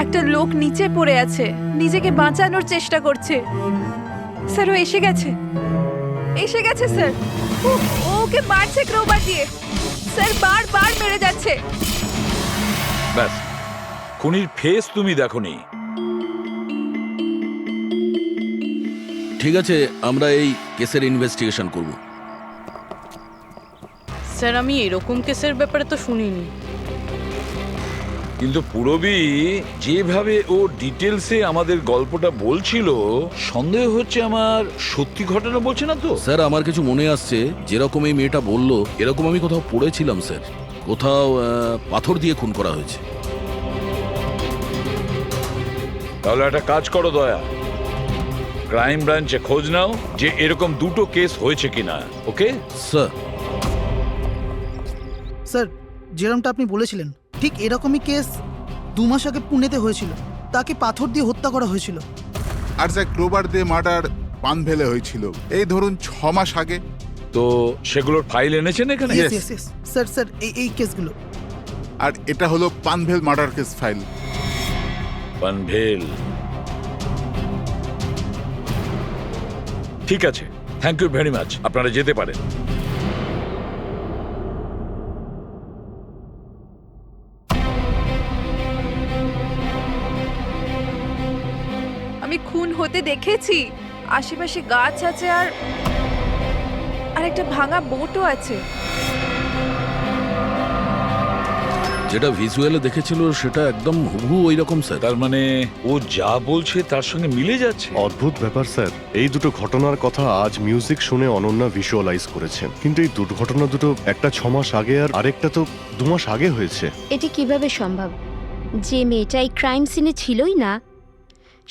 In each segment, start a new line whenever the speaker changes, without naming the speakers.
একটা লোক নিচে পড়ে আছে, নিজেকে বাঁচানোর চেষ্টা করছে। স্যার ও এসে গেছে, এসে গেছে স্যার। ও ওকে মারছে ক্রোবার দিয়ে। স্যার বারবার মেরে যাচ্ছে।
ব্যাস, খুনির ফেস তুমি দেখোনি।
ঠিক আছে, আমরা এই কেসের ইনভেস্টিগেশন করব।
স্যার আমি এরকম কেসের ব্যাপারে তো শুনিনি।
কিন্তু পুরবী যেভাবে ও ডিটেলসে আমাদের গল্পটা বলছিল, সন্দেহ হচ্ছে আমার সত্যি ঘটনা বলছে না তো।
স্যার আমার কিছু মনে আসছে, যেরকম এই মেয়েটা বলল এরকম আমি কোথাও পড়েছিলাম স্যার। কোথাও পাথর দিয়ে খুন করা হয়েছে।
তাহলে একটা কাজ করো দয়া, ক্রাইম ব্রাঞ্চে খোঁজ নাও যে এরকম দুটো কেস হয়েছে কিনা। Okay
sir.
স্যার, যেরকমটা আপনি বলেছিলেন ঠিক এরকমই কেস 2 মাস আগে পুনেতে হয়েছিল। তাকে পাথর দিয়ে হত্যা করা হয়েছিল।
আর স্যার ক্রোবার দিয়ে মার্ডার পানভেলে হয়েছিল এই ধরুন 6 মাস আগে।
তো সেগুলোর ফাইল এনেছেন এখানে?
Yes, yes, yes. Sir sir এই কেসগুলো।
আর এটা হলো Panvel murder case file.
Panvel, ঠিক আছে, থ্যাংক ইউ ভেরি মাচ। আপনারা যেতে পারেন।
আমি খুন হতে দেখেছি। আশেপাশে গাছ আছে আর একটা ভাঙা বোটও আছে।
যেটা ভিজুয়ালে দেখেছিল সেটা একদম হুবহু ওই রকম স্যার।
তার মানে ও যা বলছে তার সঙ্গে মিলে যাচ্ছে।
অদ্ভুত ব্যাপার স্যার, এই দুটো ঘটনার কথা আজ মিউজিক শুনে অনন্যা ভিজুয়ালাইজ করেছেন, কিন্তু এই দুর্ঘটনা দুটো একটা 6 মাস আগে আর আরেকটা তো 2 মাস আগে হয়েছে।
এটি কিভাবে সম্ভব? যে মেয়েটা এই ক্রাইম সিনে ছিলই না,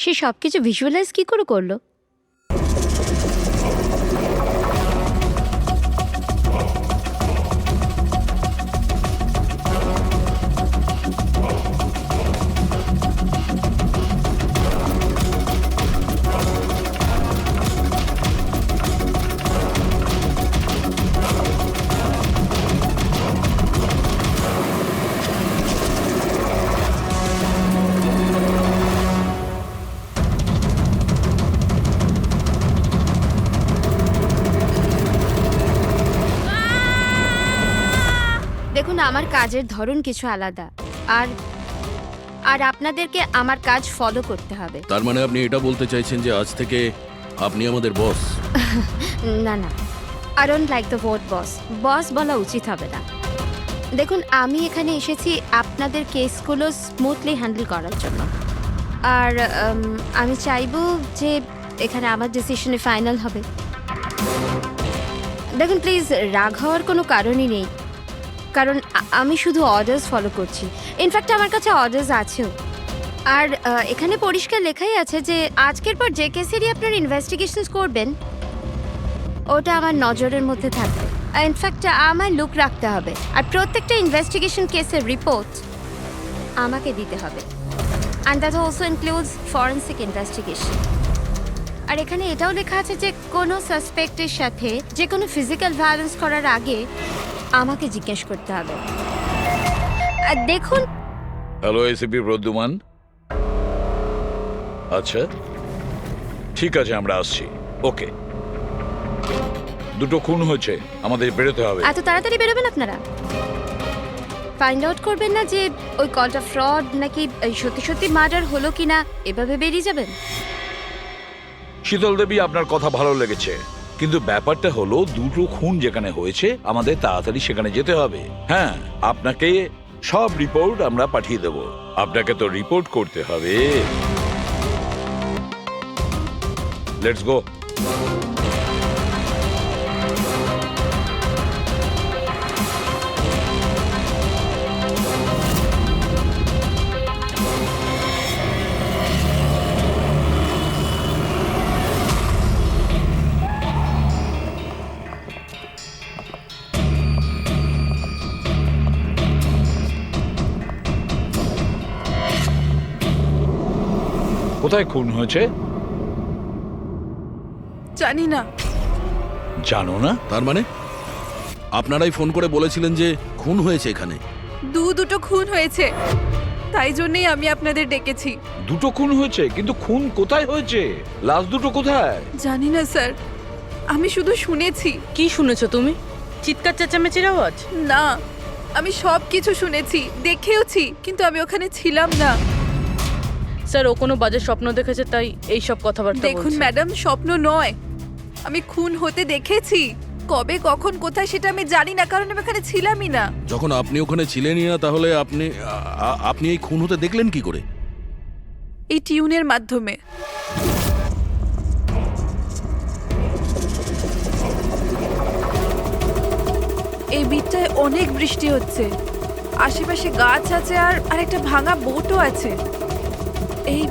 সে সবকিছু ভিজুয়ালাইজ কি করে করলো? দেখুন, আমার কাজের ধরন কিছু আলাদা, আর আর আপনাদেরকে আমার কাজ ফলো করতে হবে।
তার মানে আপনি এটা বলতে চাইছেন যে আজ থেকে আপনি আমাদের বস?
না না, I don't like the word boss. Boss বলা উচিত হবে না। দেখুন, আমি এখানে এসেছি আপনাদের কেসগুলো স্মুথলি হ্যান্ডেল করার জন্য, আর আমি চাইবো যে এখানে আমার ডিসিশনে ফাইনাল হবে। দেখুন প্লিজ, রাগ হওয়ার কোনো কারণই নেই, কারণ আমি শুধু অর্ডার্স ফলো করছি। ইনফ্যাক্ট আমার কাছে অর্ডার্স আছেও। আর এখানে পরিষ্কার লেখাই আছে যে আজকের পর যে কেসেরই আপনার ইনভেস্টিগেশন করবেন ওটা আমার নজরের মধ্যে থাকবে। ইনফ্যাক্ট আমার লুক রাখতে হবে, আর প্রত্যেকটা ইনভেস্টিগেশন কেসের রিপোর্ট আমাকে দিতে হবে। And that also includes forensic investigation. আর এখানে এটাও লেখা আছে যে কোনো সাসপেক্টের সাথে যে কোনো ফিজিক্যাল ভায়োলেন্স করার আগে আমাকে জিজ্ঞেস করতে হবে। আর দেখুন,
হ্যালো এসিপি প্রদ্যুমান। আচ্ছা ঠিক আছে, আমরা আসছি। ওকে, দুটো খুন হয়েছে, আমাদের বেরোতে হবে।
এত তাড়াতাড়ি বেরোবেন আপনারা? ফাইন্ড আউট করবেন না যে ওই কলটা ফ্রড নাকি সত্যি সত্যি মার্ডার হলো কিনা, এভাবে বেরিয়ে যাবেন?
শীতল দেবী, আপনার কথা ভালো লেগেছে, কিন্তু ব্যাপারটা হলো দুটো খুন যেখানে হয়েছে আমাদের তাড়াতাড়ি সেখানে যেতে হবে। হ্যাঁ, আপনাকে সব রিপোর্ট আমরা পাঠিয়ে দেব। আপনাকে তো রিপোর্ট করতে হবে। Let's go. কোথায় খুন হয়েছে
জানি না।
জানো না?
তার মানে আপনারাই ফোন করে বলেছিলেন যে খুন হয়েছে এখানে?
দুটো খুন হয়েছে। তাই জন্যই আমি আপনাদের ডেকেছি।
দুটো খুন হয়েছে, কিন্তু খুন কোথায় হয়েছে? লাশ দুটো কোথায়?
জানি না স্যার, আমি শুধু শুনেছি।
কি শুনেছো তুমি? চিৎকার চেঁচামেচির আওয়াজ?
না, আমি সব কিছু শুনেছি, দেখেওছি, কিন্তু আমি ওখানে ছিলাম না।
স্যার ও কোনো বাজে স্বপ্ন দেখেছে তাই এই সব কথাবার্তা
দেখুন
বলছে।
ম্যাডাম, স্বপ্ন নয়, আমি খুন হতে দেখেছি। কবে, কখন, কোথায় সেটা আমি জানি না, কারণ আমি ওখানে ছিলামই না।
যখন আপনি ওখানে ছিলেনই না, তাহলে আপনি এই খুন হতে দেখলেন কি করে?
এই টিউনের মাধ্যমে। এই বিটটায় অনেক বৃষ্টি হচ্ছে, আশেপাশে গাছ আছে আর একটা ভাঙা বোটও আছে। এই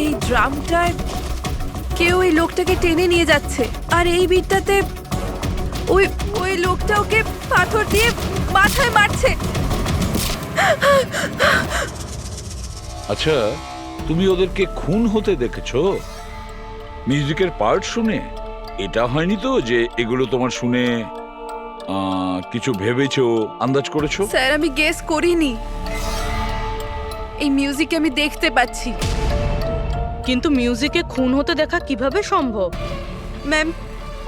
এই ড্রামটায় কেউ এই লোকটাকে টেনে নিয়ে যাচ্ছে, আর এই বিটটাতে ওই ওই লোকটা ওকে পাথর দিয়ে মাথায় মারছে।
আচ্ছা, তুমি ওদেরকে খুন হতে দেখেছো মিউজিকের পার্ট শুনে? এটা হয়নি তো যে এগুলো তোমার শুনে কিছু ভেবেছো, আন্দাজ করেছো?
স্যার, আমি গেস করিনি। এই মিউজিক আমি দেখতে পাচ্ছি।
কিন্তু মিউজিকে খুন হতে দেখা কিভাবে সম্ভব?
ম্যাম,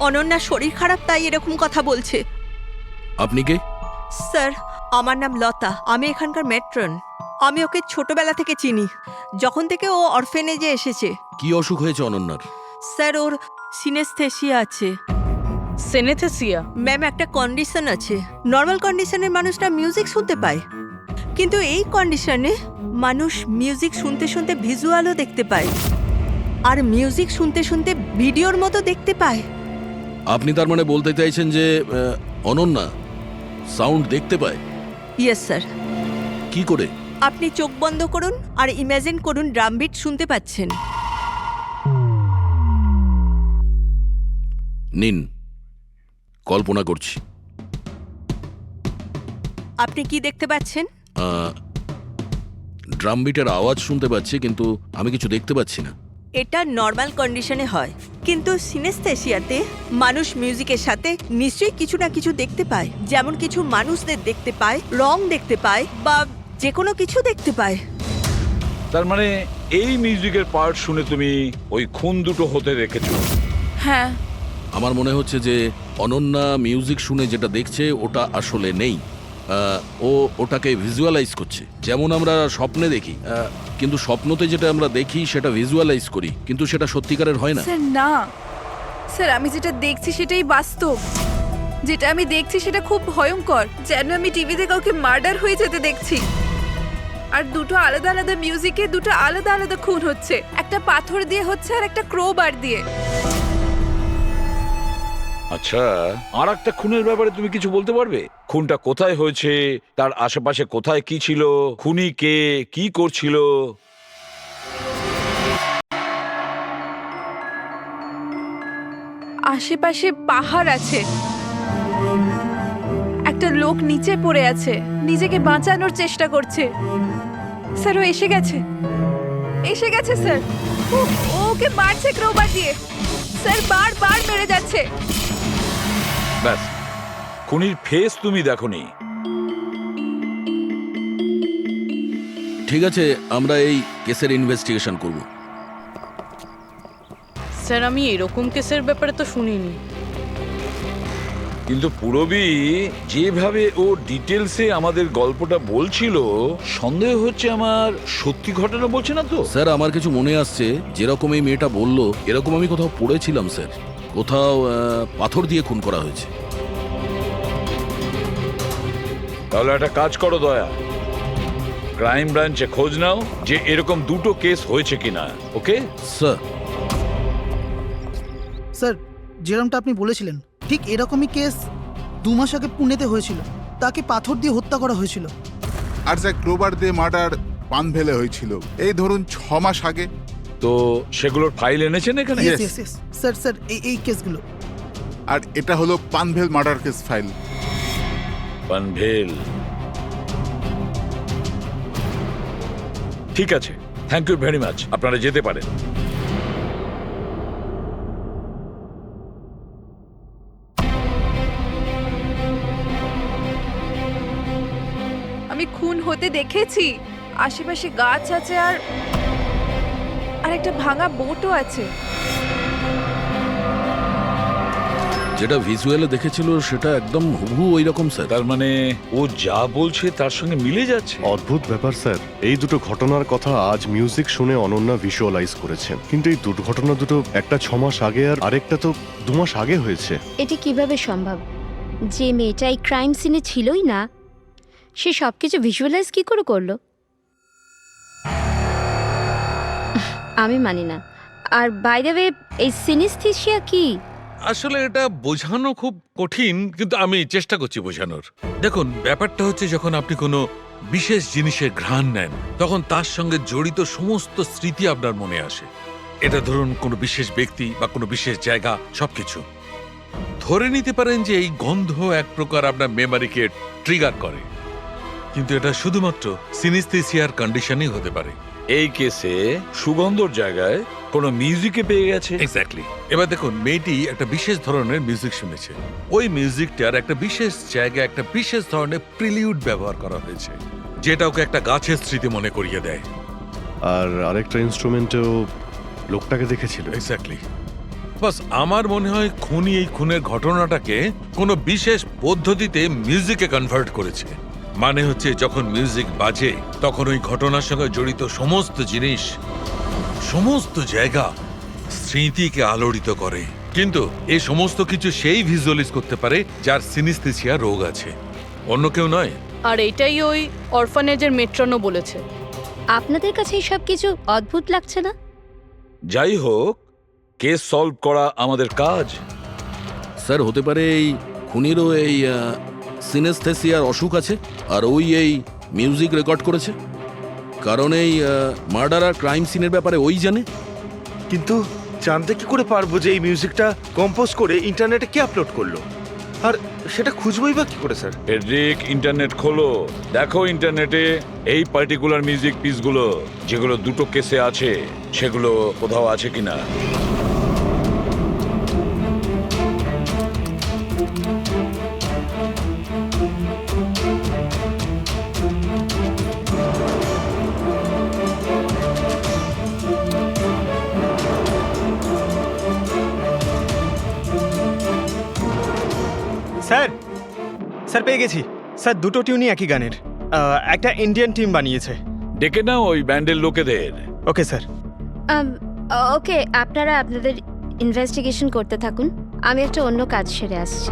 অনন্যার শরীর খারাপ তাই এরকম কথা বলছে।
আপনি কে?
স্যার, আমার নাম লতা, আমি এখানকার ম্যাট্রন। আমি ওকে ছোটবেলা থেকে চিনি, যখন থেকে ও অরফেনেজে এসেছে।
কি অসুখ হয়েছে অনন্যার?
স্যার, ওর সিনেস্থেসিয়া আছে।
সেনেথেসিয়া?
ম্যাম, একটা কন্ডিশন আছে। নর্মাল কন্ডিশনের মানুষরা মিউজিক শুনতে পায়, কিন্তু এই কন্ডিশনে মানুষ মিউজিক শুনতে শুনতে ভিজুয়ালও দেখতে পায়, আর মিউজিক শুনতে শুনতে ভিডিওর মতো দেখতে পায়।
আপনি তার মানে বলতে চাইছেন যে অনন্যা সাউন্ড দেখতে পায়?
Yes sir.
কি করে?
আপনি চোখ বন্ধ করুন আর ইমাজিন করুন ড্রাম বিট শুনতে পাচ্ছেন।
নিন, কল্পনা করছি।
আপনি কি দেখতে পাচ্ছেন?
ড্রাম বিটের আওয়াজ শুনতে পাচ্ছি, কিন্তু আমি কিছু দেখতে পাচ্ছি না।
এটা নর্মাল কন্ডিশনে হয়, কিন্তু সিনেস্থেসিয়াতে মানুষ মিউজিকের সাথে নিশ্চয়ই কিছু না কিছু দেখতে পায়। যেমন কিছু মানুষদের দেখতে পায়, রং দেখতে পায়, বা যে কোনো কিছু দেখতে পায়।
তার মানে এই মিউজিকের পার্ট শুনে তুমি ওই খুন দুটো হতে দেখেছো?
হ্যাঁ।
আমার মনে হচ্ছে যে অনন্যা মিউজিক শুনে যেটা দেখছে ওটা আসলে নেই। ও ওটাকে ভিজুয়ালাইজ করছে, যেমন আমরা স্বপ্নে দেখি। কিন্তু স্বপ্নতে যেটা আমরা দেখি সেটা ভিজুয়ালাইজ করি, কিন্তু সেটা সত্যিকারের হয় না।
স্যার না, স্যার আমি যেটা দেখছি সেটাই বাস্তব। যেটা আমি দেখছি সেটা খুব ভয়ঙ্কর, যেন আমি টিভিতে কাউকে মার্ডার হয়ে যেতে দেখছি। আর দুটো আলাদা আলাদা মিউজিকে দুটো আলাদা আলাদা খুন হচ্ছে, একটা পাথর দিয়ে হচ্ছে আর একটা ক্রোবার দিয়ে।
আচ্ছা, আর একটা খুনের ব্যাপারে তুমি কিছু বলতে পারবে? খুনটা কোথায় হয়েছে, তার আশেপাশে কোথায় কি ছিল, খুনি কে, কি করছিল?
আশেপাশে পাহাড় আছে, একটা লোক নিচে পড়ে আছে, নিজেকে বাঁচানোর চেষ্টা করছে। স্যার ও এসে গেছে, এসে গেছে স্যার। ও ওকে মারছে ক্রোবার দিয়ে। স্যার বারবার মেরে যাচ্ছে।
ব্যাস, খুনির ফেস তুমি দেখোনি।
ঠিক আছে, আমরা এই কেসের ইনভেস্টিগেশন করব।
স্যার আমি এরকম কেসের ব্যাপারে তো শুনিনি।
কিন্তু পুরবী যেভাবে ও ডিটেলসে আমাদের গল্পটা বলছিল, সন্দেহ হচ্ছে আমার সত্যি ঘটনা বলছে না তো।
স্যার, আমার কিছু মনে আসছে, যেরকম এই মেয়েটা বলল এরকম আমি কোথাও পড়েছিলাম স্যার। কোথাও পাথর দিয়ে খুন করা হয়েছে।
তাহলে একটা কাজ করো দয়া, ক্রাইম ব্রাঞ্চে খোঁজ নাও যে এরকম দুটো কেস হয়েছে কিনা। Okay
sir?
স্যার, যেরকমটা আপনি বলেছিলেন ঠিক এরকমই কেস 2 মাস আগে পুনেতে হয়েছিল। তাকে পাথর দিয়ে হত্যা করা হয়েছিল।
আর যা ক্রোবার দিয়ে মার্ডার পানভেলে হয়েছিল এই ধরুন 6 মাস আগে।
তো সেগুলোর ফাইল এনেছেন এখানে?
Yes, yes, yes. Sir sir এই কেসগুলো।
আর এটা হলো Panvel murder case file.
Panvel, ঠিক আছে, থ্যাংক ইউ ভেরি মাচ। আপনারা যেতে পারেন।
আমি খুন হতে দেখেছি, আশেপাশে গাছ আছে আর একটা ভাঙা বোটও আছে।
যেটা ভিজুয়ালে দেখেছিল সেটা একদম হুবহু ওই রকম স্যার।
তার মানে ও যা বলছে তার সঙ্গে মিলে যাচ্ছে।
অদ্ভুত ব্যাপার স্যার, এই দুটো ঘটনার কথা আজ মিউজিক শুনে অনন্যা ভিজুয়ালাইজ করেছেন, কিন্তু এই দুর্ঘটনা দুটো একটা 6 মাস আগে আর আরেকটা তো 2 মাস আগে হয়েছে।
এটি কিভাবে সম্ভব? যে মেয়েটা এই ক্রাইম সিনে ছিলই না, সে সব কিছু ভিজুয়ালাইজ কি করে করলো? আমি মানি না। আর বাই দ্য ওয়ে, এই সিনিস্থেসিয়া কি?
আসলে এটা বোঝানো খুব কঠিন, কিন্তু আমি চেষ্টা করছি বোঝানোর। দেখুন, ব্যাপারটা হচ্ছে যখন আপনি কোনো বিশেষ জিনিসের ঘ্রাণ নেন, তখন তার সঙ্গে জড়িত সমস্ত স্মৃতি আপনার মনে আসে। এটা ধরুন কোনো বিশেষ ব্যক্তি বা কোনো বিশেষ জায়গা, সবকিছু। ধরে নিতে পারেন যে এই গন্ধ এক প্রকার আপনার মেমারিকে ট্রিগার করে, কিন্তু এটা শুধুমাত্র সিনিস্থেসিয়ার কন্ডিশনই হতে পারে।
এই কেসে সুগন্ধর জায়গায় কোনো মিউজিকে পেয়ে গেছে।
এক্স্যাক্টলি। এবার দেখুন, মেয়েটি একটা বিশেষ ধরনের মিউজিক শুনেছে। ওই মিউজিকটার একটা বিশেষ জায়গায় একটা বিশেষ ধরনের প্রিলিউড ব্যবহার করা হয়েছে, যেটা ওকে একটা গাছের স্মৃতি মনে করিয়ে দেয়।
আর আরেকটা ইনস্ট্রুমেন্টেও লোকটাকে দেখেছিল।
এক্স্যাক্টলি। বাস আমার মনে হয় খুনি এই খুনের ঘটনাটাকে কোনো বিশেষ পদ্ধতিতে মিউজিকে কনভার্ট করেছে। মানে হচ্ছে, যখন মিউজিক বাজে তখন ওই ঘটনার সঙ্গে জড়িত সমস্ত জিনিস, সমস্ত জায়গা স্মৃতিকে আলোড়িত করে। কিন্তু এই সমস্ত কিছু সেই ভিজুয়ালাইজ করতে পারে যার সিনিস্থেসিয়া রোগ আছে, অন্য কেউ নয়।
আর এটাই ওই অরফানেজের মেট্রনও বলেছে।
আপনাদের কাছে এইসব কিছু অদ্ভুত লাগছে না?
যাই হোক, কেস সলভ করা আমাদের কাজ।
স্যার, হতে পারে এই খুনিরও এই সিনেস্থেসিয়ার অসুখ আছে, আর ওই এই মিউজিক রেকর্ড করেছে, কারণ এই মার্ডার আর ক্রাইম সিনের ব্যাপারে ওই জানে।
কিন্তু জানতে কি করে পারবো যে এই মিউজিকটা কম্পোজ করে ইন্টারনেটে কে আপলোড করলো? আর সেটা খুঁজবোই বা কি করে স্যার?
ফেডরিক, ইন্টারনেট খোলো, দেখো ইন্টারনেটে এই পার্টিকুলার মিউজিক পিসগুলো যেগুলো দুটো কেসে আছে সেগুলো কোথাও আছে কিনা।
স্যার, স্যার পেয়ে গেছি। স্যার, দুটো টিউনই একই গানের। একটা ইন্ডিয়ান টিম বানিয়েছে।
ডেকে নাও ওই ব্যান্ডের লোকেদের।
Okay sir.
ওকে, আপনারা আপনাদের ইনভেস্টিগেশন করতে থাকুন, আমি একটা অন্য কাজ সেরে আসছি।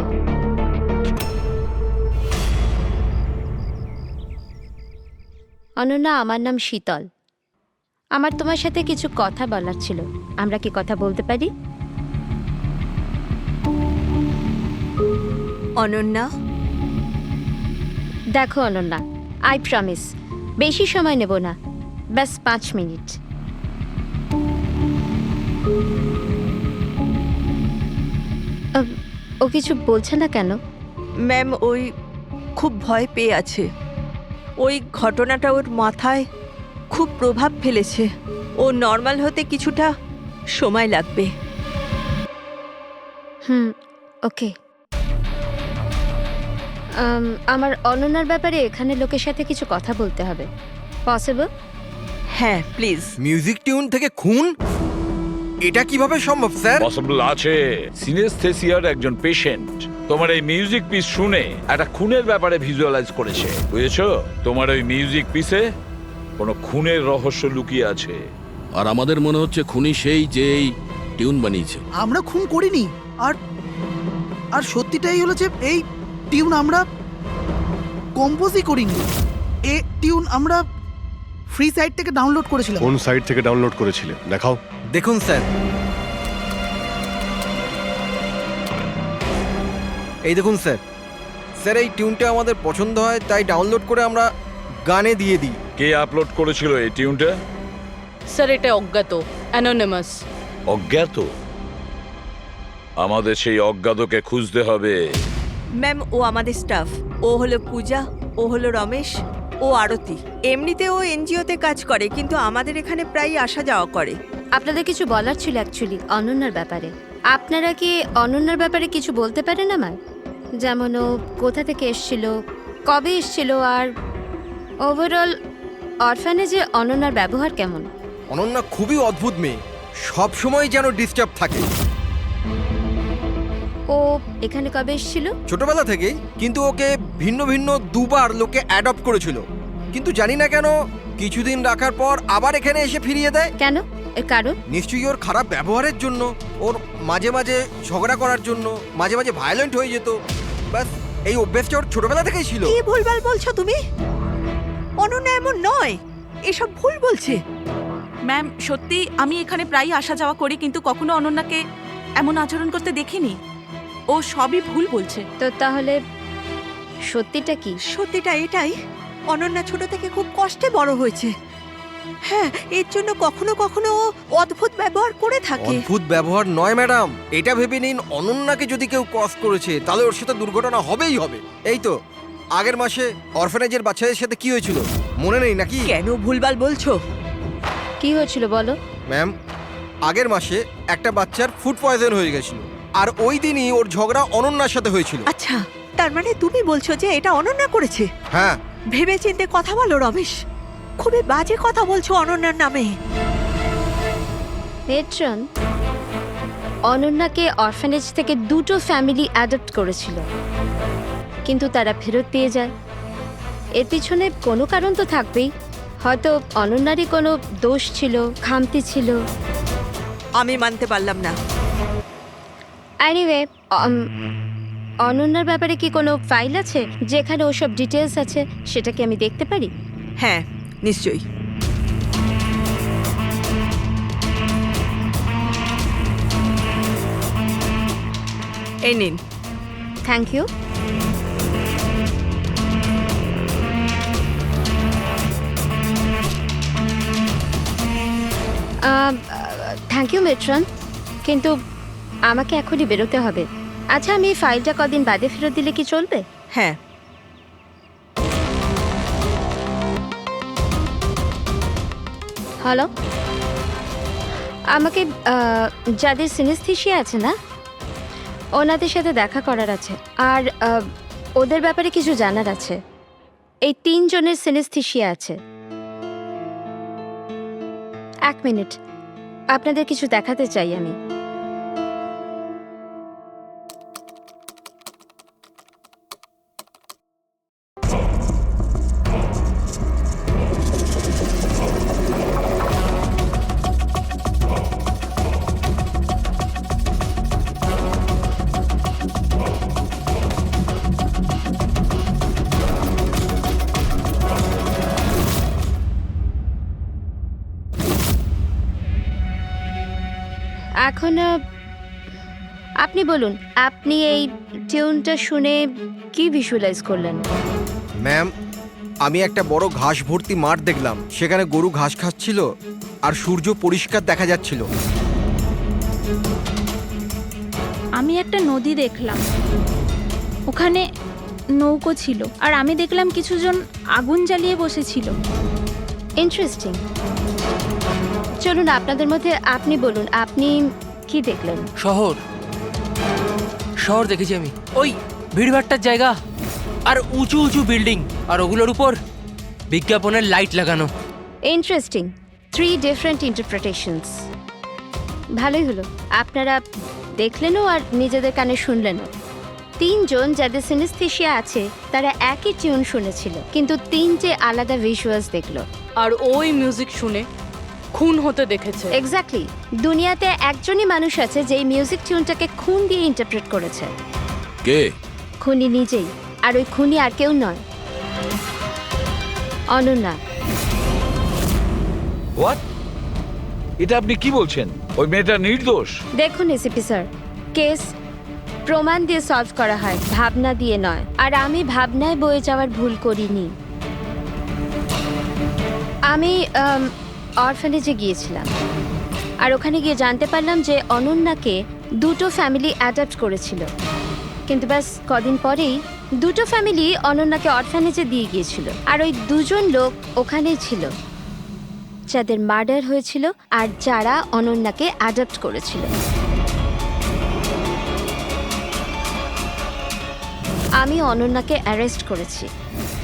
অনন্যা, আমার নাম শীতল। আমার তোমার সাথে কিছু কথা বলার ছিল। আমরা কি কথা বলতে পারি?
অনন্যা,
দেখো অনন্যা, আই প্রমিস বেশি সময় নেব না, ব্যাস 5 মিনিট। ও কিছু বলছে না কেন?
ম্যাম, ওই খুব ভয় পেয়ে আছে। ওই ঘটনাটা ওর মাথায় খুব প্রভাব ফেলেছে। ও নর্মাল হতে কিছুটা সময় লাগবে।
ওকে। আমার অনন্যার ব্যাপারে এখানে লোকের সাথে কিছু কথা বলতে হবে। পসিবল?
হ্যাঁ, প্লিজ।
মিউজিক টিউন থেকে খুন? এটা কিভাবে সম্ভব স্যার?
পসিবল আছে। সিনেস্থেসিয়ার একজন পেশেন্ট তোমার এই মিউজিক পিস শুনে একটা খুনের ব্যাপারে ভিজুয়ালাইজ করেছে, বুঝেছো? তোমার ওই মিউজিক পিসে কোনো খুনের রহস্য লুকিয়ে আছে।
আর আমাদের মনে হচ্ছে খুনি সেই যে এই টিউন বানিয়েছে।
আমরা খুন করিনি। আর আর সত্যিটাই হলো যে এই টিউন আমরা কম্পোজই করিনি। এই টিউন আমরা ফ্রি সাইট থেকে ডাউনলোড করেছিলাম।
কোন সাইট থেকে ডাউনলোড করেছিলে দেখাও।
দেখুন স্যার, এই দেখুন স্যার। স্যার, এই টিউনটা আমাদের পছন্দ হয় তাই ডাউনলোড করে আমরা গানে দিয়ে দিই।
কে আপলোড করেছিল এই টিউনটা?
স্যার, এটা অজ্ঞাত, অ্যানোনিমাস।
অজ্ঞাত? আমাদের সেই অজ্ঞাতকে খুঁজতে হবে।
ম্যাম, ও আমাদের স্টাফ। ও হলো পূজা, ও হলো রমেশ, ও আরতি। এমনিতে ও এনজিওতে কাজ করে, কিন্তু আমাদের এখানে প্রায় আসা যাওয়া করে।
আপনাদের কিছু বলার ছিল অ্যাকচুয়ালি অনন্যার ব্যাপারে। আপনারা কি অনন্যার ব্যাপারে কিছু বলতে পারেন আমায়? যেমন ও কোথা থেকে এসেছিল, কবে এসেছিল, আর ওভারঅল অরফানেজে অনন্যার ব্যবহার কেমন?
অনন্যা খুবই অদ্ভুত মেয়ে, সব সময় যেন ডিস্টার্ব থাকে।
ও এখানে কবে এসেছিল?
ছোটবেলা থেকেই, কিন্তু ওকে ভিন্ন ভিন্ন দুবার লোকে অ্যাডপ্ট করেছিল, কিন্তু জানি না কেন কিছুদিন রাখার পর আবার এখানে এসে ফিরিয়ে দেয়।
কেন? এর কারণ?
নিশ্চয়ই ওর খারাপ ব্যবহারের জন্য, ওর মাঝে মাঝে ঝগড়া করার জন্য, মাঝে মাঝে ভায়োলেন্ট হয়ে যেত। ব্যাস এই অভ্যেসটা ওর ছোটবেলা থেকেই ছিল।
কি ভুলভাল বলছো তুমি? অনন্যা এমন নয়, এসব ভুল বলছে।
ম্যাম সত্যি আমি এখানে প্রায়ই আসা যাওয়া করি, কিন্তু কখনো অনন্যাকে এমন আচরণ করতে দেখিনি। ও সবই ভুল বলছে।
তো তাহলে সত্যিটা কি?
সত্যিটা এটাই, অনন্যা ছোট থেকে খুব কষ্টে বড় হয়েছে। হ্যাঁ, এর জন্য কখনো কখনো ও অদ্ভুত ব্যবহার করে থাকে।
অদ্ভুত ব্যবহার নয় ম্যাডাম, এটা ভেবে নিন অনন্যাকে যদি কেউ ক্রস করেছে তাহলে ওর সাথে দুর্ঘটনা হবেই হবে। এই তো আগের মাসে অরফানেজের বাচ্চাদের সাথে কি হয়েছিল মনে নেই নাকি?
কেন ভুলভাল বলছো?
কি হয়েছিল বলো?
ম্যাম, আগের মাসে একটা বাচ্চার ফুড পয়জন হয়ে গেছিল, আর ওই দিনই ওর ঝগড়া অনন্যার সাথে হয়েছিল।
আচ্ছা, তার মানে তুমি বলছো যে এটা অনন্যা করেছে?
হ্যাঁ।
ভেবে চিন্তে কথা বলো রমেশ, খুবই বাজে কথা বলছো অনন্যার নামে।
মেট্রন, অনন্যাকে অরফানেজ থেকে দুটো ফ্যামিলি অ্যাডপ্ট করেছিল, কিন্তু তারা ফেরত দিয়ে যায়। এর পিছনে কোনো কারণ তো থাকবেই, হয়তো অনন্যারই কোনো দোষ ছিল, খামতি ছিল।
আমি মানতে পারলাম না।
এনিওয়ে, অনন্যার ব্যাপারে কি কোনো ফাইল আছে যেখানে ওসব ডিটেলস আছে? সেটা কি আমি দেখতে পারি?
হ্যাঁ, নিশ্চয়ই। এই নিন।
Thank you. Thank you matron, কিন্তু আমাকে এখনই বেরোতে হবে। আচ্ছা, আমি এই ফাইলটা কদিন বাদে ফেরত দিলে কি চলবে?
হ্যাঁ।
হ্যালো, আমাকে যাদের সিনেস্থেশিয়া আছে না, ওনাদের সাথে দেখা করার আছে, আর ওদের ব্যাপারে কিছু জানার আছে। এই 3 জনের সিনেস্থেশিয়া আছে। 1 মিনিট, আপনাদের কিছু দেখাতে চাই আমি। এখন আপনি বলুন, আপনি এই টিউনটা শুনে কি ভিজুয়ালাইজ করলেন?
ম্যাম, আমি একটা বড় ঘাস ভর্তি মাঠ দেখলাম, সেখানে গরু ঘাস খাচ্ছিল আর সূর্য পরিষ্কার দেখা যাচ্ছিল।
আমি একটা নদী দেখলাম, ওখানে নৌকো ছিল, আর আমি দেখলাম কিছুজন আগুন জ্বালিয়ে বসেছিল।
ইন্টারেস্টিং। চলুন, আপনাদের মধ্যে আপনি বলুন, আপনি কি দেখলেন?
শহর দেখেছি আমি, ওই ভিড়ভাট্টার জায়গা, আর উঁচু উঁচু বিল্ডিং, আর ওগুলোর উপর বিজ্ঞাপনের লাইট লাগানো।
ইন্টারেস্টিং। 3 different interpretations. ভালোই হলো, আপনারা দেখলেনও আর নিজেদের কানে শুনলেনও। 3 জন যাদের সিনেস্থেশিয়া আছে তারা একই টিউন শুনেছিল, কিন্তু 3টে আলাদা ভিজুয়ালস দেখলো।
আর ওই মিউজিক শুনে খুন হতে দেখেছে।
এক্স্যাক্টলি। দুনিয়াতে একজনই মানুষ আছে যে মিউজিক টিউনটাকে খুন দিয়ে ইন্টারপ্রেট করেছে।
কে?
খুনি নিজেই, আর ওই খুনি আর কেউ নয়, অনন্যা।
হোয়াট? এটা আপনি কি বলছেন? ওই মেয়েটা নির্দোষ?
দেখুন এসিপি স্যার, কেস প্রমাণ দিয়ে সলভ করা হয়, ভাবনা দিয়ে নয়। আর আমি ভাবনায় বয়ে যাওয়ার ভুল করিনি। আমি অরফানেজে গিয়েছিলাম, আর ওখানে গিয়ে জানতে পারলাম যে অনন্যাকে 2টো ফ্যামিলি অ্যাডপ্ট করেছিল, কিন্তু ব্যাস কদিন পরেই 2টো ফ্যামিলি অনন্যাকে অরফানেজে দিয়ে গিয়েছিল। আর ওই 2 জন লোক ওখানেই ছিল যাদের মার্ডার হয়েছিল আর যারা অনন্যাকে অ্যাডপ্ট করেছিল। আমি অনন্যাকে অ্যারেস্ট করেছি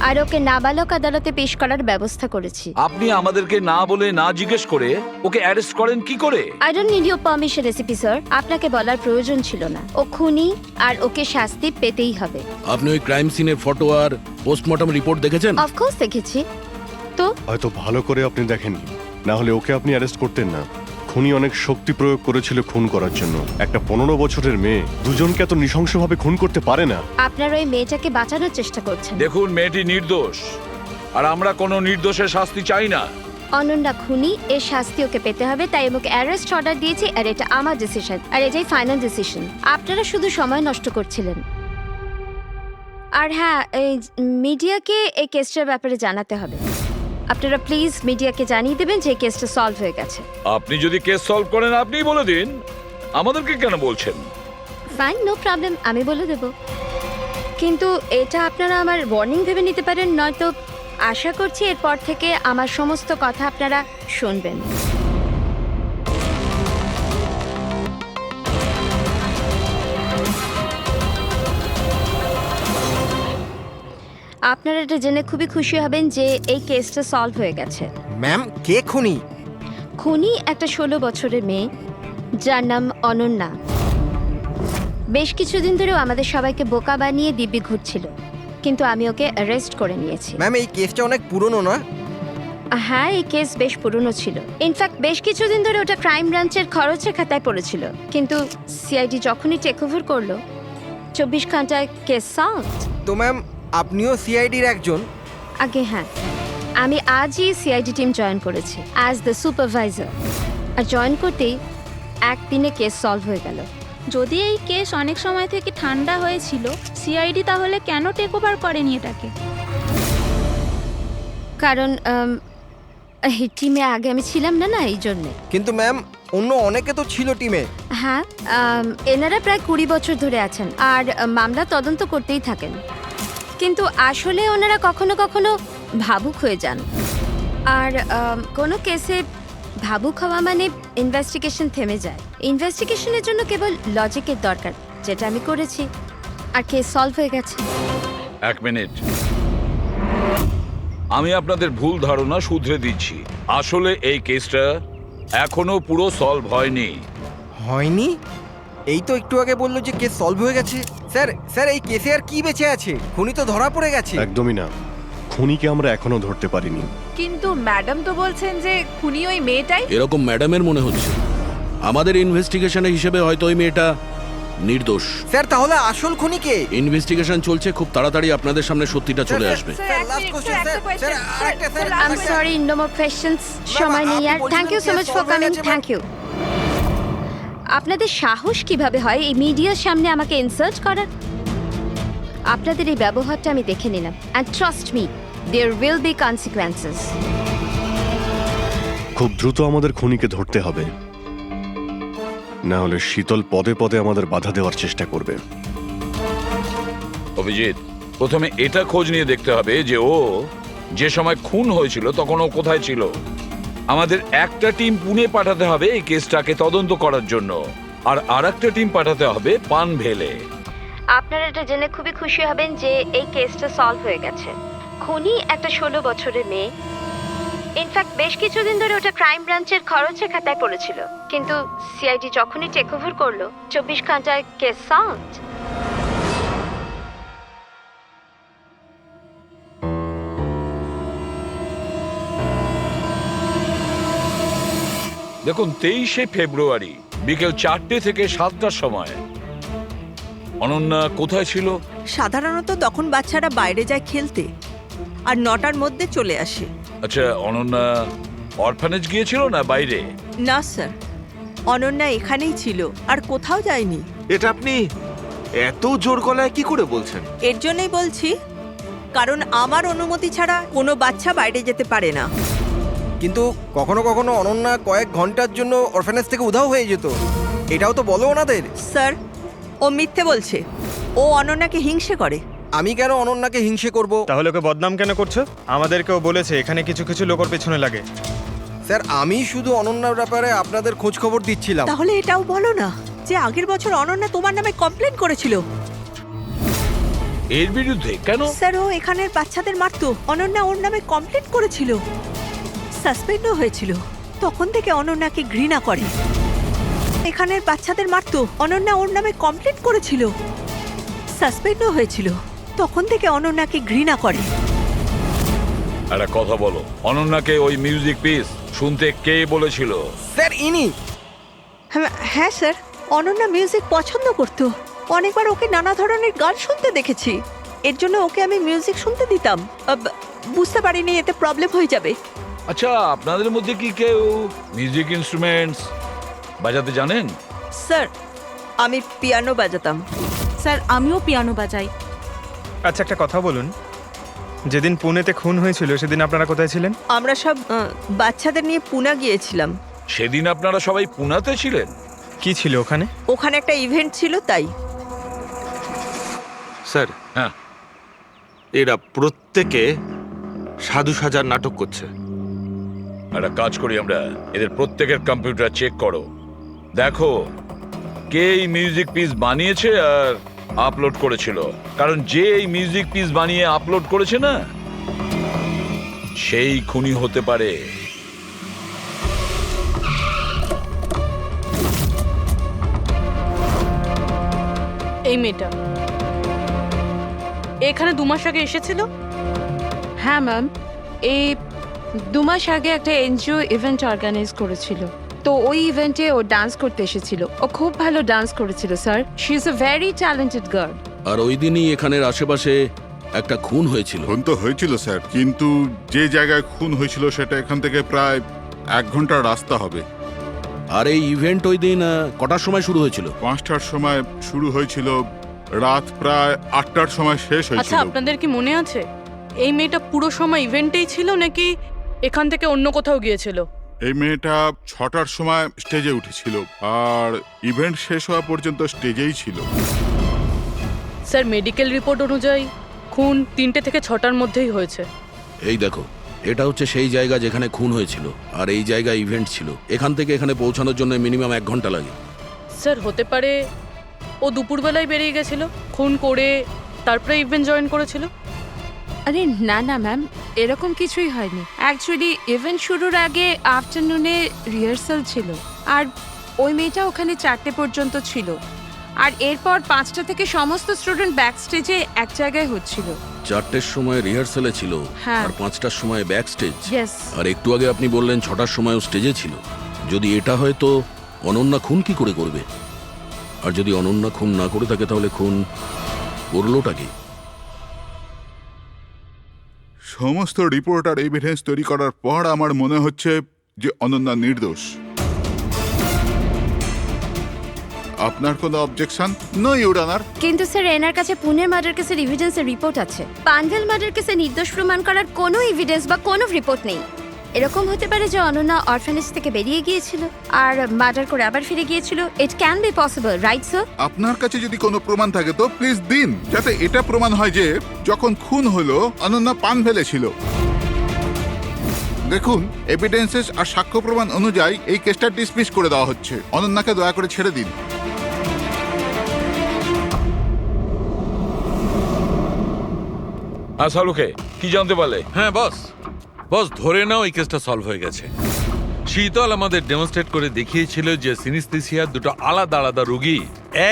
আর ওকে নাবালক আদালতে পেশ করার ব্যবস্থা করেছি।
আপনি আমাদেরকে না বলে না জিজ্ঞেস করে ওকে অ্যারেস্ট করেন কি করে?
I don't need your permission ACP sir, আপনাকে বলার প্রয়োজন ছিল না। ও খুনি আর ওকে শাস্তি পেতেই হবে।
আপনি ওই ক্রাইম সিনের ফটো আর পোস্টমর্টম রিপোর্ট দেখেছেন?
অফকোর্স দেখেছি। তো
হয়তো ভালো করে আপনি দেখেননি, না হলে ওকে আপনি অ্যারেস্ট করতেন না। খুনি অনেক শক্তি প্রয়োগ করেছিল খুন করার জন্য। একটা 15 বছরের মেয়ে দুজনকে এত নৃশংসভাবে খুন করতে পারে না।
আপনার ওই মেয়েটাকে বাঁচানোর চেষ্টা করছেন।
দেখুন, মেয়েটি নির্দোষ, আর আমরা কোনো নির্দোষের শাস্তি চাই না।
অনন্যা খুনি, এর শাস্তি ওকে পেতে হবে, তাই ওকে অ্যারেস্ট অর্ডার দিয়েছি। আর এটা আমার ডিসিশন, আর এটাই ফাইনাল ডিসিশন। আপনারা শুধু সময় নষ্ট করছিলেন। আর হ্যাঁ, এই মিডিয়াকে এই কেসটার ব্যাপারে জানাতে হবে। আপনারা প্লিজ মিডিয়াকে জানিয়ে দেবেন যে কেসটা সলভ হয়ে গেছে।
আপনি যদি কেস সলভ করেন আপনিই বলে দিন, আমাদেরকে কেন বলছেন?
ফাইন, নো প্রবলেম, আমি বলে দেব। কিন্তু এটা আপনারা আমার ওয়ার্নিং ভেবে নিতে পারেন, নয়তো আশা করছি এরপর থেকে আমার সমস্ত কথা আপনারা শুনবেন। আপনারা এটা জেনে খুবই খুশি হবেন যে এই কেসটা সলভ হয়ে গেছে।
ম্যাম, কে খুনি?
খুনি একটা 16 বছরের মেয়ে যার নাম অনন্যা। বেশ কিছুদিন ধরেও আমাদের সবাইকে বোকা বানিয়ে দিব্যি ঘুরছিল, কিন্তু আমি ওকে অ্যারেস্ট করে নিয়েছি।
ম্যাম, এই কেসটা অনেক পুরনো না?
হ্যাঁ, এই কেস বেশ পুরনো ছিল। ইনফ্যাক্ট বেশ কিছুদিন ধরে ওটা ক্রাইম ব্রাঞ্চের খরচের খাতায় পড়েছিল, কিন্তু সিআইডি যখনই টেক ওভার করলো 24 ঘন্টায় কেস সলভ।
তো ম্যাম, আপনিও সিআইডির একজন?
আগে হ্যাঁ, আমি আজই সিআইডি টিম জয়েন করেছি অ্যাজ দ্য সুপারভাইজার। আর জয়েন করতেই একদিনে কেস সলভ হয়ে গেল।
যদি এই কেস অনেক সময় থেকে ঠান্ডা হয়েছিল, সিআইডি তাহলে কেন টেক ওভার করেনি এটাকে?
কারণ এই টিমে আগে আমি ছিলাম না, এই জন্যে।
কিন্তু ম্যাম, অন্য অনেকে তো ছিল টিমে।
হ্যাঁ, এনারা প্রায় 20 বছর ধরে আছেন আর মামলা তদন্ত করতেই থাকেন, কিন্তু আসলে ওনারা কখনো কখনো ভাবুক হয়ে যান। আর কোনো কেসে ভাবুক হওয়া মানে ইনভেস্টিগেশন থেমে যায়। ইনভেস্টিগেশনের জন্য কেবল লজিকের দরকার, যেটা আমি করেছি, আর কেস সলভ হয়ে গেছে।
এক মিনিট, আমি আপনাদের ভুল ধারণা শুধরে দিচ্ছি। আসলে এই কেসটা এখনো পুরো সলভ হয়নি।
হয়নি? এই তো একটু আগে বললো যে কেস সলভ হয়ে গেছে। স্যার, এই কেসে আর কি বেঁচে আছে? খুনি তো ধরা পড়ে গেছে।
একদমই না, খুনিকে আমরা এখনো ধরতে পারিনি।
কিন্তু ম্যাডাম তো বলছেন যে খুনি ওই মেয়েটাই।
এরকম ম্যাডামের মনে হচ্ছে। আমাদের ইনভেস্টিগেশনের হিসেবে হয়তো ওই মেয়েটা নির্দোষ।
স্যার, তাহলে আসল খুনি কে?
ইনভেস্টিগেশন চলছে, খুব তাড়াতাড়ি আপনাদের সামনে সত্যিটা চলে আসবে।
I am sorry, no more questions. সময় নেই আর। Thank you so much for coming. Thank you. আপনাদের সাহস কিভাবে হয় এই মিডিয়ার সামনে আমাকে ইনসাল্ট করার? আপনাদের এই ব্যবহারটা আমি দেখে নিলাম, and trust me, there will be consequences.
খুব দ্রুত আমাদের খুনিকে ধরতে হবে, না হলে শীতল পদে পদে আমাদের বাধা দেওয়ার চেষ্টা করবে।
অভিজিৎ, প্রথমে এটা খোঁজ নিয়ে দেখতে হবে যে ও যে সময় খুন হয়েছিল তখন ও কোথায় ছিল। আমাদের একটা টিম পুনে পাঠাতে হবে এই কেসটাকে তদন্ত করার জন্য, আর আরেকটা টিম পাঠাতে হবে পানভেলে।
আপনারা এটা জেনে খুবই খুশি হবেন যে এই কেসটা সলভ হয়ে গেছে। খুনি একটা 16 বছরের মেয়ে। ইনফ্যাক্ট বেশ কিছুদিন ধরে ওটা ক্রাইম ব্রাঞ্চের খরচের খাতায় পড়েছিল, কিন্তু সিআইডি যখনই টেক ওভার করলো 24 ঘন্টায় কেস সলভ।
দেখুন, 23শে ফেব্রুয়ারি বিকেল 4টে থেকে 7টার সময় অনন্যা কোথায় ছিল?
সাধারণত তখন বাচ্চারা বাইরে যায় খেলতে, আর 9টার মধ্যে চলে আসে।
আচ্ছা, অনন্যা অরফানেজ গিয়েছিল না বাইরে?
না স্যার, অনন্যা এখানেই ছিল আর কোথাও যায়নি।
এটা আপনি এত জোর গলায় কি করে বলছেন?
এর জন্যই বলছি, কারণ আমার অনুমতি ছাড়া কোনো বাচ্চা বাইরে যেতে পারে না।
কিন্তু কখনো কখনো অনন্যা কয়েক ঘন্টার জন্য অরফানেজ থেকে উধাও হয়ে যেত। এটাও তো বলো ওনাদের।
স্যার, ও মিথ্যে বলছে। ও অনন্যাকে হিংসে করে।
আমি কেন অনন্যাকে হিংসে করব?
তাহলে ওকে বদনাম কেন করছো? আমাদেরকেও বলেছে এখানে কিছু কিছু লোকের পেছনে লাগে।
স্যার, আমি শুধু অনন্যার ব্যাপারে আপনাদের খোঁজ খবর দিচ্ছিলাম।
তাহলে এটাও বলো না যে আগের বছর অনন্যা তোমার নামে কমপ্লেন করেছিল।
এর বিরুদ্ধে কেন?
স্যার ও এখানের বাচ্চাদের মারতো। অনন্যা ওর নামে কমপ্লেন করেছিল, সাসপেন্ডও হয়েছিল। তখন থেকে অনন্যাকে ঘৃণা করে। এখানের বাচ্চাদের মারতো। অনন্যা ওর নামে কমপ্লেন করেছিল, সাসপেন্ডও হয়েছিল। তখন থেকে অনন্যাকে ঘৃণা করে।
একটা কথা বলো, অনন্যাকে ওই মিউজিক পিস শুনতে কে বলেছিল?
স্যার ইনি।
হ্যাঁ স্যার, অনন্যা মিউজিক পছন্দ করতো। অনেকবার ওকে নানা ধরনের গান শুনতে দেখেছি। এর জন্য ওকে আমি মিউজিক শুনতে দিতাম। বুঝতে পারিনি এতে প্রবলেম হয়ে যাবে।
আচ্ছা, আপনাদের মধ্যে কি কেউ মিউজিক ইনস্ট্রুমেন্টস বাজাতে জানেন?
স্যার আমি পিয়ানো বাজাতাম।
স্যার আমিও পিয়ানো বাজাই।
আচ্ছা একটা কথা বলুন, যেদিন পুনেতে খুন হয়েছিল সেদিন আপনারা কোথায় ছিলেন?
আমরা সব বাচ্চাদের নিয়ে পুনা গিয়েছিলাম।
সেদিন আপনারা সবাই পুনাতে ছিলেন?
কি ছিল ওখানে?
ওখানে একটা ইভেন্ট ছিল তাই।
স্যার,
হ্যাঁ,
এরা প্রত্যেকে সাধু সাজার নাটক করছে।
একটা কাজ করি আমরা, এদের প্রত্যেকের কম্পিউটার চেক করো, দেখো কে এই মিউজিক পিস বানিয়েছে আর আপলোড করেছিল। কারণ যে এই মিউজিক পিস বানিয়ে আপলোড করেছে না, সেই খুনি হতে পারে।
এই মেয়েটা এখানে 2 মাস আগে এসেছিল।
হ্যাঁ ম্যাম, এই 2 মাস আগে একটা এনজিও ইভেন্ট অর্গানাইজ করেছিল। তো ওই ইভেন্টে ও ডান্স করতে এসেছিল। ও খুব ভালো ডান্স করেছিল sir. She is a very talented girl.
আর ওই দিনই এখানের আশেপাশে একটা খুন হয়েছিল।
খুন তো হয়েছিল স্যার, কিন্তু যে জায়গায় খুন হয়েছিল সেটা এখান থেকে প্রায় 1 ঘন্টার রাস্তা হবে।
আর এই ইভেন্ট ওই দিন কটার সময় শুরু হয়েছিল?
5টার সময় শুরু হয়েছিল, রাত প্রায় 8টার সময় শেষ
আচ্ছা,
হয়েছিল।
আপনাদের কি মনে আছে এই মেয়েটা পুরো সময় ইভেন্টেই ছিল নাকি এখান থেকে অন্য কোথাও গিয়েছিল?
এই মেয়েটা 6টার সময় স্টেজে উঠেছিল আর ইভেন্ট শেষ হওয়া পর্যন্ত স্টেজেই ছিল।
স্যার মেডিকেল রিপোর্ট অনুযায়ী খুন 3টে থেকে 6টার মধ্যেই হয়েছে।
এই দেখো, এটা হচ্ছে সেই জায়গা যেখানে খুন হয়েছিল, আর এই জায়গায় ইভেন্ট ছিল। এখান থেকে এখানে পৌঁছানোর জন্য মিনিমাম 1 ঘন্টা লাগে।
স্যার হতে পারে ও দুপুরবেলায় বেরিয়ে গেছিল, খুন করে তারপরে ইভেন্ট জয়েন করেছিল।
আরে না না ম্যাম, এরকম কিছুই হয়নি। অ্যাকচুয়ালি ইভেন্ট শুরুর আগে আফটারনুনে রিহার্সাল ছিল, আর ওই মেয়েটা ওখানে 4টে পর্যন্ত ছিল। আর এরপর 5টা থেকে সমস্ত স্টুডেন্ট ব্যাক স্টেজে এক জায়গায় হচ্ছিল।
4টের সময় রিহার্সালে ছিল,
হ্যাঁ।
আর 5টার সময় ব্যাক স্টেজ।
ইয়েস।
আর একটু আগে আপনি বললেন 6টার সময়ও স্টেজে ছিল। যদি এটা হয় তো অনন্যা খুন কি করে করবে? আর যদি অনন্যা খুন না করে থাকে তাহলে খুন করলোটা কি?
সমস্ত রিপোর্ট আর এভিডেন্স তৈরি করার পর আমার মনে হচ্ছে যে অনন্যা নির্দোষ। আপনার কোনো অবজেকশন? No your honour.
কিন্তু স্যার এনার কাছে পুনের মার্ডার কেসের এভিডেন্সের রিপোর্ট আছে। পানভেল মার্ডার কেসে নির্দোষ প্রমাণ করার কোনো এভিডেন্স বা কোনো রিপোর্ট নেই। এরকম হতে পারে যে অনন্যা অরফানেজ থেকে বেরিয়ে গিয়েছিল আর মার্ডার করে আবার ফিরে গিয়েছিল। It can be possible, right sir?
আপনার কাছে যদি কোনো প্রমাণ থাকে তো প্লিজ দিন, যাতে এটা প্রমাণ হয় যে যখন খুন হলো অনন্যা পানভেলে ছিল। দেখুন, এভিডেন্সেস আর সাক্ষ্য প্রমাণ অনুযায়ী এই কেসটা ডিসমিস করে দেওয়া হচ্ছে। অনন্যাকে দয়া করে ছেড়ে দিন।
শাহরুখে কি জানতে পারলে?
হ্যাঁ বস, বস ধরে নাও এই কেসটা সলভ হয়ে গেছে। শীতল আমাদের ডেমনস্ট্রেট করে দেখিয়েছিল যে সিনিস্থেসিয়ার 2টো আলাদা আলাদা রোগী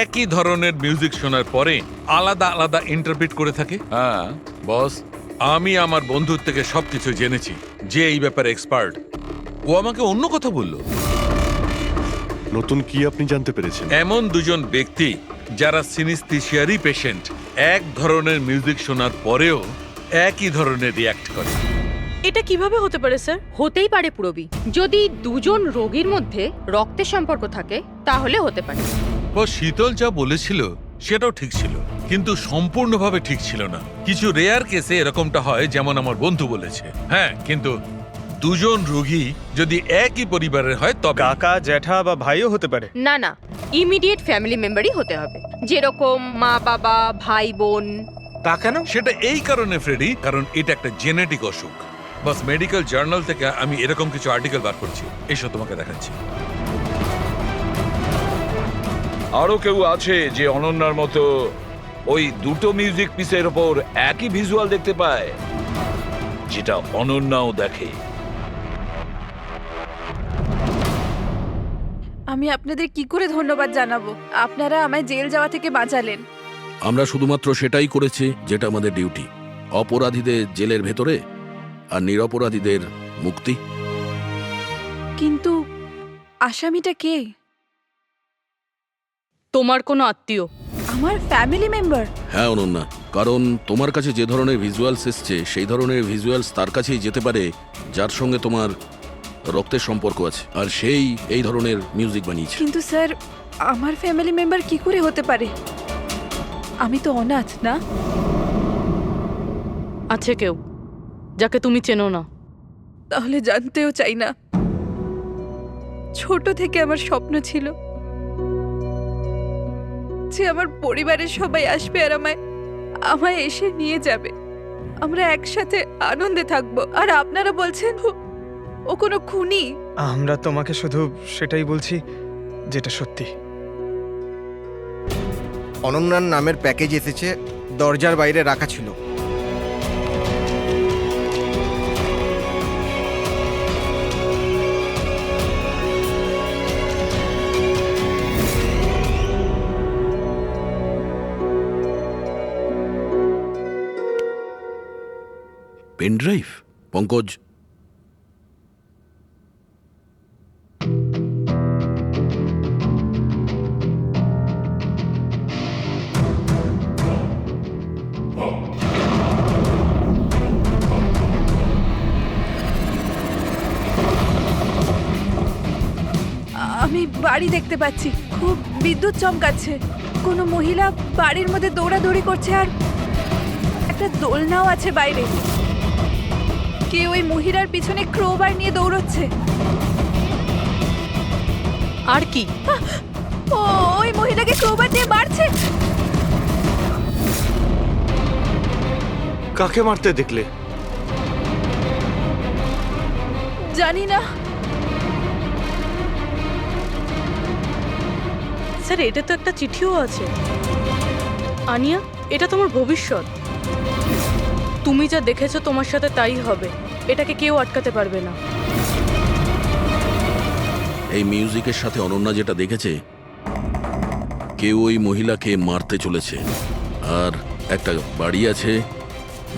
একই ধরনের মিউজিক শোনার পরে আলাদা আলাদা ইন্টারপ্রিট করে থাকে।
হ্যাঁ
বস, আমি আমার বন্ধুর থেকে সবকিছু জেনেছি, যে এই ব্যাপারে এক্সপার্ট। ও আমাকে অন্য কথা বলল।
নতুন কি আপনি জানতে পেরেছেন?
এমন 2জন ব্যক্তি যারা সিনিস্থেসিয়ারই পেশেন্ট, এক ধরনের মিউজিক শোনার পরেও একই ধরনের রিয়াক্ট করে।
এটা কিভাবে হতে পারে স্যার?
হতেই পারে পুরবি। যদি 2জন রোগীর মধ্যে রক্তের সম্পর্ক থাকে তাহলে হতে পারে।
ও শীতল যা বলেছিল সেটাও ঠিক ছিল, কিন্তু সম্পূর্ণভাবে ঠিক ছিল না। কিছু রেয়ার কেসে এরকমটা হয়, যেমন আমার বন্ধু বলেছে। হ্যাঁ, কিন্তু 2জন রোগী যদি একই পরিবারের হয় তবে।
কাকা, জ্যাঠা বা ভাইও হতে পারে।
না না, ইমিডিয়েট ফ্যামিলি মেম্বারই হতে হবে, যেরকম মা বাবা, ভাই বোন।
তা কেন? সেটা এই কারণে ফ্রেডি, কারণ এটা একটা জেনেটিক অসুখ। বাস মেডিকেল জার্নাল থেকে আমি এরকম কিছু আর্টিকেল বার করছি, এসব তোমাকে দেখাচ্ছি।
আরো কেউ আছে যে অনন্যার মতো ওই দুটো মিউজিক পিসের ওপর একই ভিজুয়াল দেখতে পায়, যেটা অনন্যাও দেখে।
আমি আপনাদের কি করে ধন্যবাদ জানাবো? আপনারা আমায় জেল যাওয়া থেকে বাঁচালেন।
আমরা শুধুমাত্র সেটাই করেছি যেটা আমাদের ডিউটি, অপরাধীদের জেলের ভেতরে আর নিরপরাধীদের মুক্তি।
কিন্তু আসামিটা কে?
তোমার কোনো আত্মীয়।
আমার ফ্যামিলি মেম্বার?
হ্যাঁ অনন্যা, কারণ তোমার কাছে যে ধরনের ভিজুয়ালস এসছে সেই ধরনের ভিজুয়ালস তার কাছেই যেতে পারে যার সঙ্গে তোমার রক্তের সম্পর্ক আছে, আর সেই এই ধরনের মিউজিক বানিয়েছে।
কিন্তু স্যার, আমার ফ্যামিলি মেম্বার কি করে হতে পারে? আমি তো অনাথ না।
আছে কেউ যাকে তুমি চেনো না?
তাহলে জানতেও চাই না। ছোট থেকে আমার স্বপ্ন ছিল যে আমার পরিবারের সবাই আসবে আর আমায় এসে নিয়ে যাবে, আমরা একসাথে আনন্দে থাকবো। আর আপনারা বলছেন ও কোনো খুনি?
আমরা তোমাকে শুধু সেটাই বলছি যেটা সত্যি।
অনন্যার নামের প্যাকেজ এসেছে, দরজার বাইরে রাখা ছিল।
Pen drive? পঙ্কজ,
আমি বাড়ি দেখতে পাচ্ছি, খুব বিদ্যুৎ চমকাচ্ছে। কোনো মহিলা বাড়ির মধ্যে দৌড়াদৌড়ি করছে আর একটা দোলনাও আছে বাইরে। কেউ ওই মহিলার পিছনে ক্রোবার নিয়ে দৌড়চ্ছে।
আর কি?
ওই মহিলাকে ক্রোবার দিয়ে মারছে।
কাকে মারতে দেখলে?
জানি না
স্যার, এটা তো একটা চিঠিও আছে। আনিয়া, এটা তোমার ভবিষ্যৎ। তুমি যা দেখেছো তোমার সাথে তাই হবে, এটাকে কেউ আটকাতে পারবে না।
এই মিউজিকের সাথে অনন্যা যেটা দেখেছে, কেউ ওই মহিলাকে মারতে চলেছে। আর একটা বাড়ি আছে,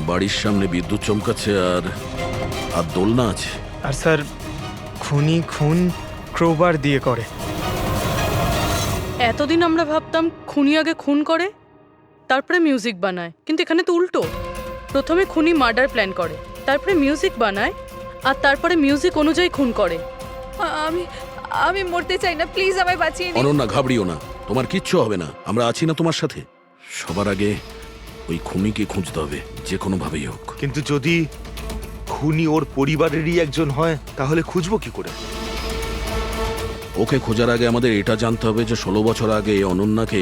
বাড়ির সামনে বিদ্যুৎ চমকাচ্ছে আর আর দোলনা আছে।
আর স্যার, খুনি খুন ক্রোবার দিয়ে করে।
এতদিন আমরা ভাবতাম খুনি আগে খুন করে তারপরে মিউজিক বানায়, কিন্তু এখানে তো উল্টো। প্রথমে খুনি মার্ডার প্ল্যান করে, তারপরে মিউজিক বানায়, আর তারপরে মিউজিক অনুযায়ী খুন করে।
আমি আমি মরতে চাই না, প্লিজ আমায় বাঁচিয়ে নিন।
অনন্যা, ঘাবড়িও না, তোমার কিচ্ছু হবে না, আমরা আছি না তোমার সাথে। সবার আগে ওই খুনিকে খুঁজতে হবে, যে কোনো ভাবেই হোক।
কিন্তু যদি খুনি ওর পরিবারেরই একজন হয় তাহলে খুঁজবো কি করে?
ওকে খোঁজার আগে আমাদের এটা জানতে হবে যে 16 বছর আগে অনন্যাকে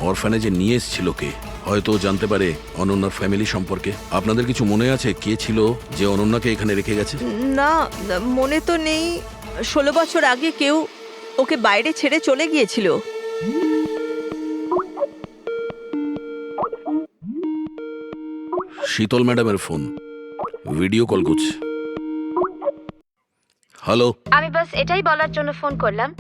অরফানেজে নিয়ে এসেছিল কে। হয়তো জানতে পারে অনন্যার ফ্যামিলি সম্পর্কে। আপনাদের কিছু মনে আছে কে ছিল যে অনন্যাকে এখানে রেখে গেছে?
না, মনে তো নেই। 16 বছর আগে কেউ ওকে বাইরে ছেড়ে চলে গিয়েছিল।
শীতল ম্যাডামের ফোন, ভিডিও কল করছে। হ্যালো,
আমি বাস এটাই বলার জন্য ফোন করলাম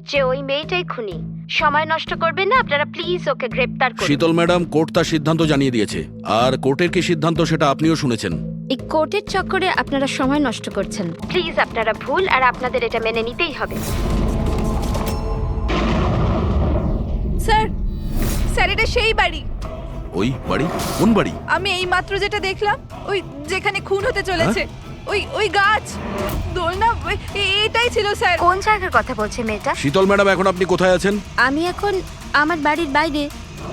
যে ওই মেয়েটাই খুনি। সময় নষ্ট করবেন না আপনারা, প্লিজ ওকে গ্রেপ্তার করুন।
শীতল ম্যাডাম, কোর্ট তার সিদ্ধান্ত জানিয়ে দিয়েছে, আর কোর্টের কি সিদ্ধান্ত সেটা আপনিও শুনেছেন।
এই কোর্টের চক্করে আপনারা সময় নষ্ট করছেন। প্লিজ, আপনারা ভুল আর আপনাদের এটা মেনে নিতেই হবে।
স্যার, স্যার এটা সেই বাড়ি।
ওই বাড়ি? কোন বাড়ি?
আমি এই মাত্র যেটা দেখলাম, ওই যেখানে খুন হতে চলেছে, ওই ওই গাছ, দোলনা, এটাই ছিল স্যার।
কোন জায়গার কথা বলছে মেয়েটা?
শীতল ম্যাডাম, এখন আপনি কোথায় আছেন?
আমি এখন আমার বাড়ির বাইরে।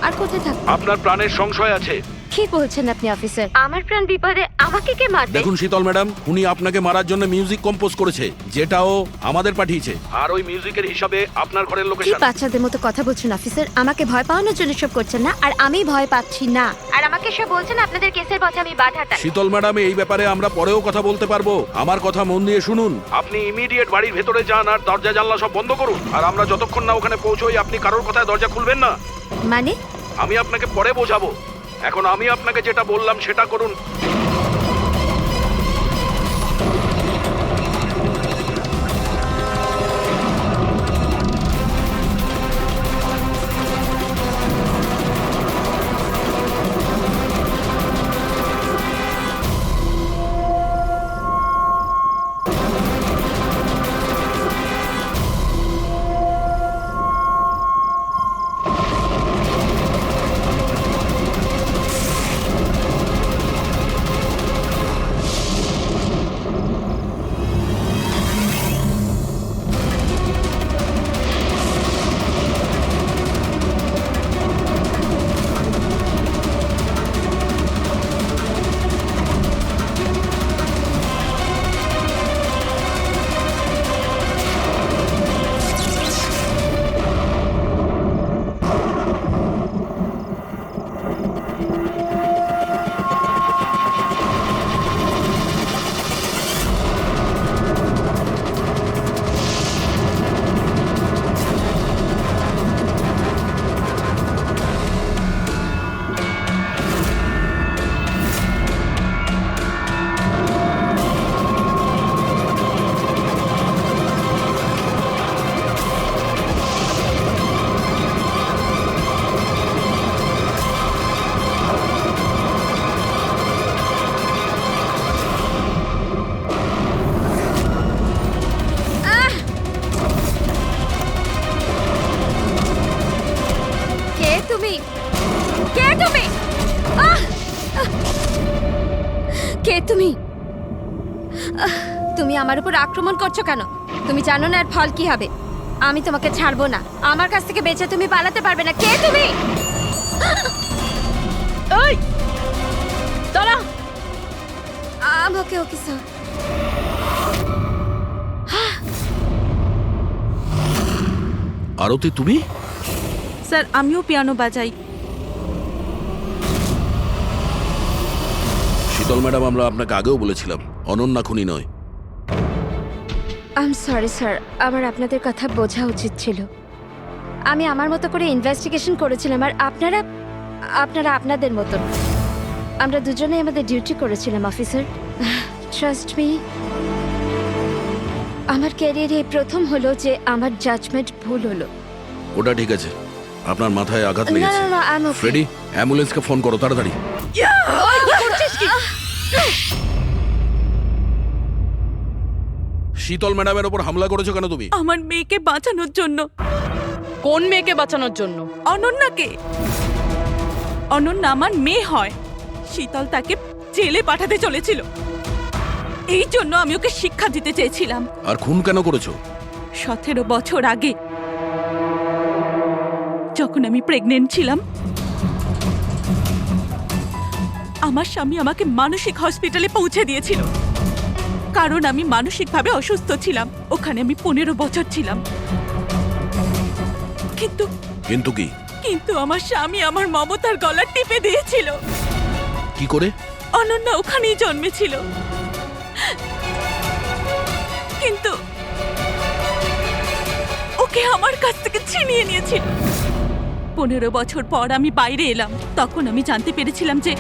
আর কোথায় থাকবো?
আপনার প্রাণের সংশয় আছে।
কি বলছেন আপনি অফিসার? আমার প্রাণ বিপদে আমাকে কে মারবে?
দেখুন শীতল ম্যাডাম, উনি আপনাকে মারার জন্য মিউজিক কম্পোজ করেছে, যেটাও আমাদের পাঠিয়েছে। আর ওই মিউজিকের হিসাবে আপনার ঘরের
কি
লোকেশন।
বাচ্চাদের মতো কথা বলছেন অফিসার? আমাকে ভয় পাওয়ানোর জন্য সব করছেন না, আর আমি ভয় পাচ্ছি না। আর আমাকে সব বলছেন আপনাদের কেসের পথে আমি বাধা চাই।
শীতল ম্যাডাম, এই ব্যাপারে আমরা পরেও কথা বলতে পারবো। আমার কথা মন দিয়ে শুনুন। আপনি ইমিডিয়েট বাড়ির ভেতরে যান আর দরজা জানলা সব বন্ধ করুন। আর আমরা যতক্ষণ না ওখানে পৌঁছই আপনি কারোর কথায় দরজা খুলবেন না।
মানে
আমি আপনাকে পরে বোঝাবো। এখন আমি আপনাকে যেটা বললাম সেটা করুন।
কে তুমি? তুমি আমার উপর আক্রমণ করছো কেন? তুমি জানো না এর ফল কি হবে? আমি তোমাকে ছাড়বো না। আমার কাছ থেকে বেঁচে তুমি পালাতে পারবে না। কে তুমি?
ওই দাঁড়া।
ওকে ওকে স্যার।
আরতি তুমি?
স্যার আমিও পিয়ানো বাজাই।
শীতল ম্যাডাম, আমরা আপনাকে আগেও বলেছিলাম অনন্যা খুনি নয়।
আই এম সরি স্যার, আমার আপনাদের কথা বোঝা উচিত ছিল। আমি আমার মতো করে ইনভেস্টিগেশন করেছিলাম, আর আপনারা আপনাদের মতন। আমরা দুজনেই আমাদের ডিউটি করেছিলাম অফিসার। ট্রাস্ট মি, আমার ক্যারিয়ারে প্রথম হলো যে আমার জাজমেন্ট ভুল হলো।
ওটা ঠিক আছে, আপনার মাথায় আঘাত
না
লেগেছে।
না না, আই এম ওকে।
ফ্রেডি, অ্যাম্বুলেন্সকে ফোন করো তাড়াতাড়ি। শীতল ম্যাডামের ওপর হামলা করেছো কেন তুমি?
আমার মেয়েকে বাঁচানোর জন্য।
কোন মেয়েকে বাঁচানোর জন্য?
অনন্যাকে। অনন্যা আমার মেয়ে হয়। শীতল তাকে জেলে পাঠাতে চলেছিল, এই জন্য আমি ওকে শিক্ষা দিতে চেয়েছিলাম।
আর খুন কেন করেছো?
17 বছর আগে যখন আমি প্রেগনেন্ট ছিলাম, আমার স্বামী আমাকে মানসিক হসপিটালে পৌঁছে দিয়েছিল, কারণ আমি মানসিকভাবে অসুস্থ ছিলাম। ওখানে আমি 15 বছর ছিলাম।
কিন্তু কি?
কিন্তু আমার স্বামী আমার মমতার গলা টিপে দিয়েছিল।
কি করে?
অনন্যা ওখানেই জন্মেছিল, কিন্তু ওকে আমার কাছ থেকে ছিনিয়ে নিয়েছিল। 15 বছর পর আমি বাইরে এলাম, তখন আমি জানতে পেরেছিলাম যে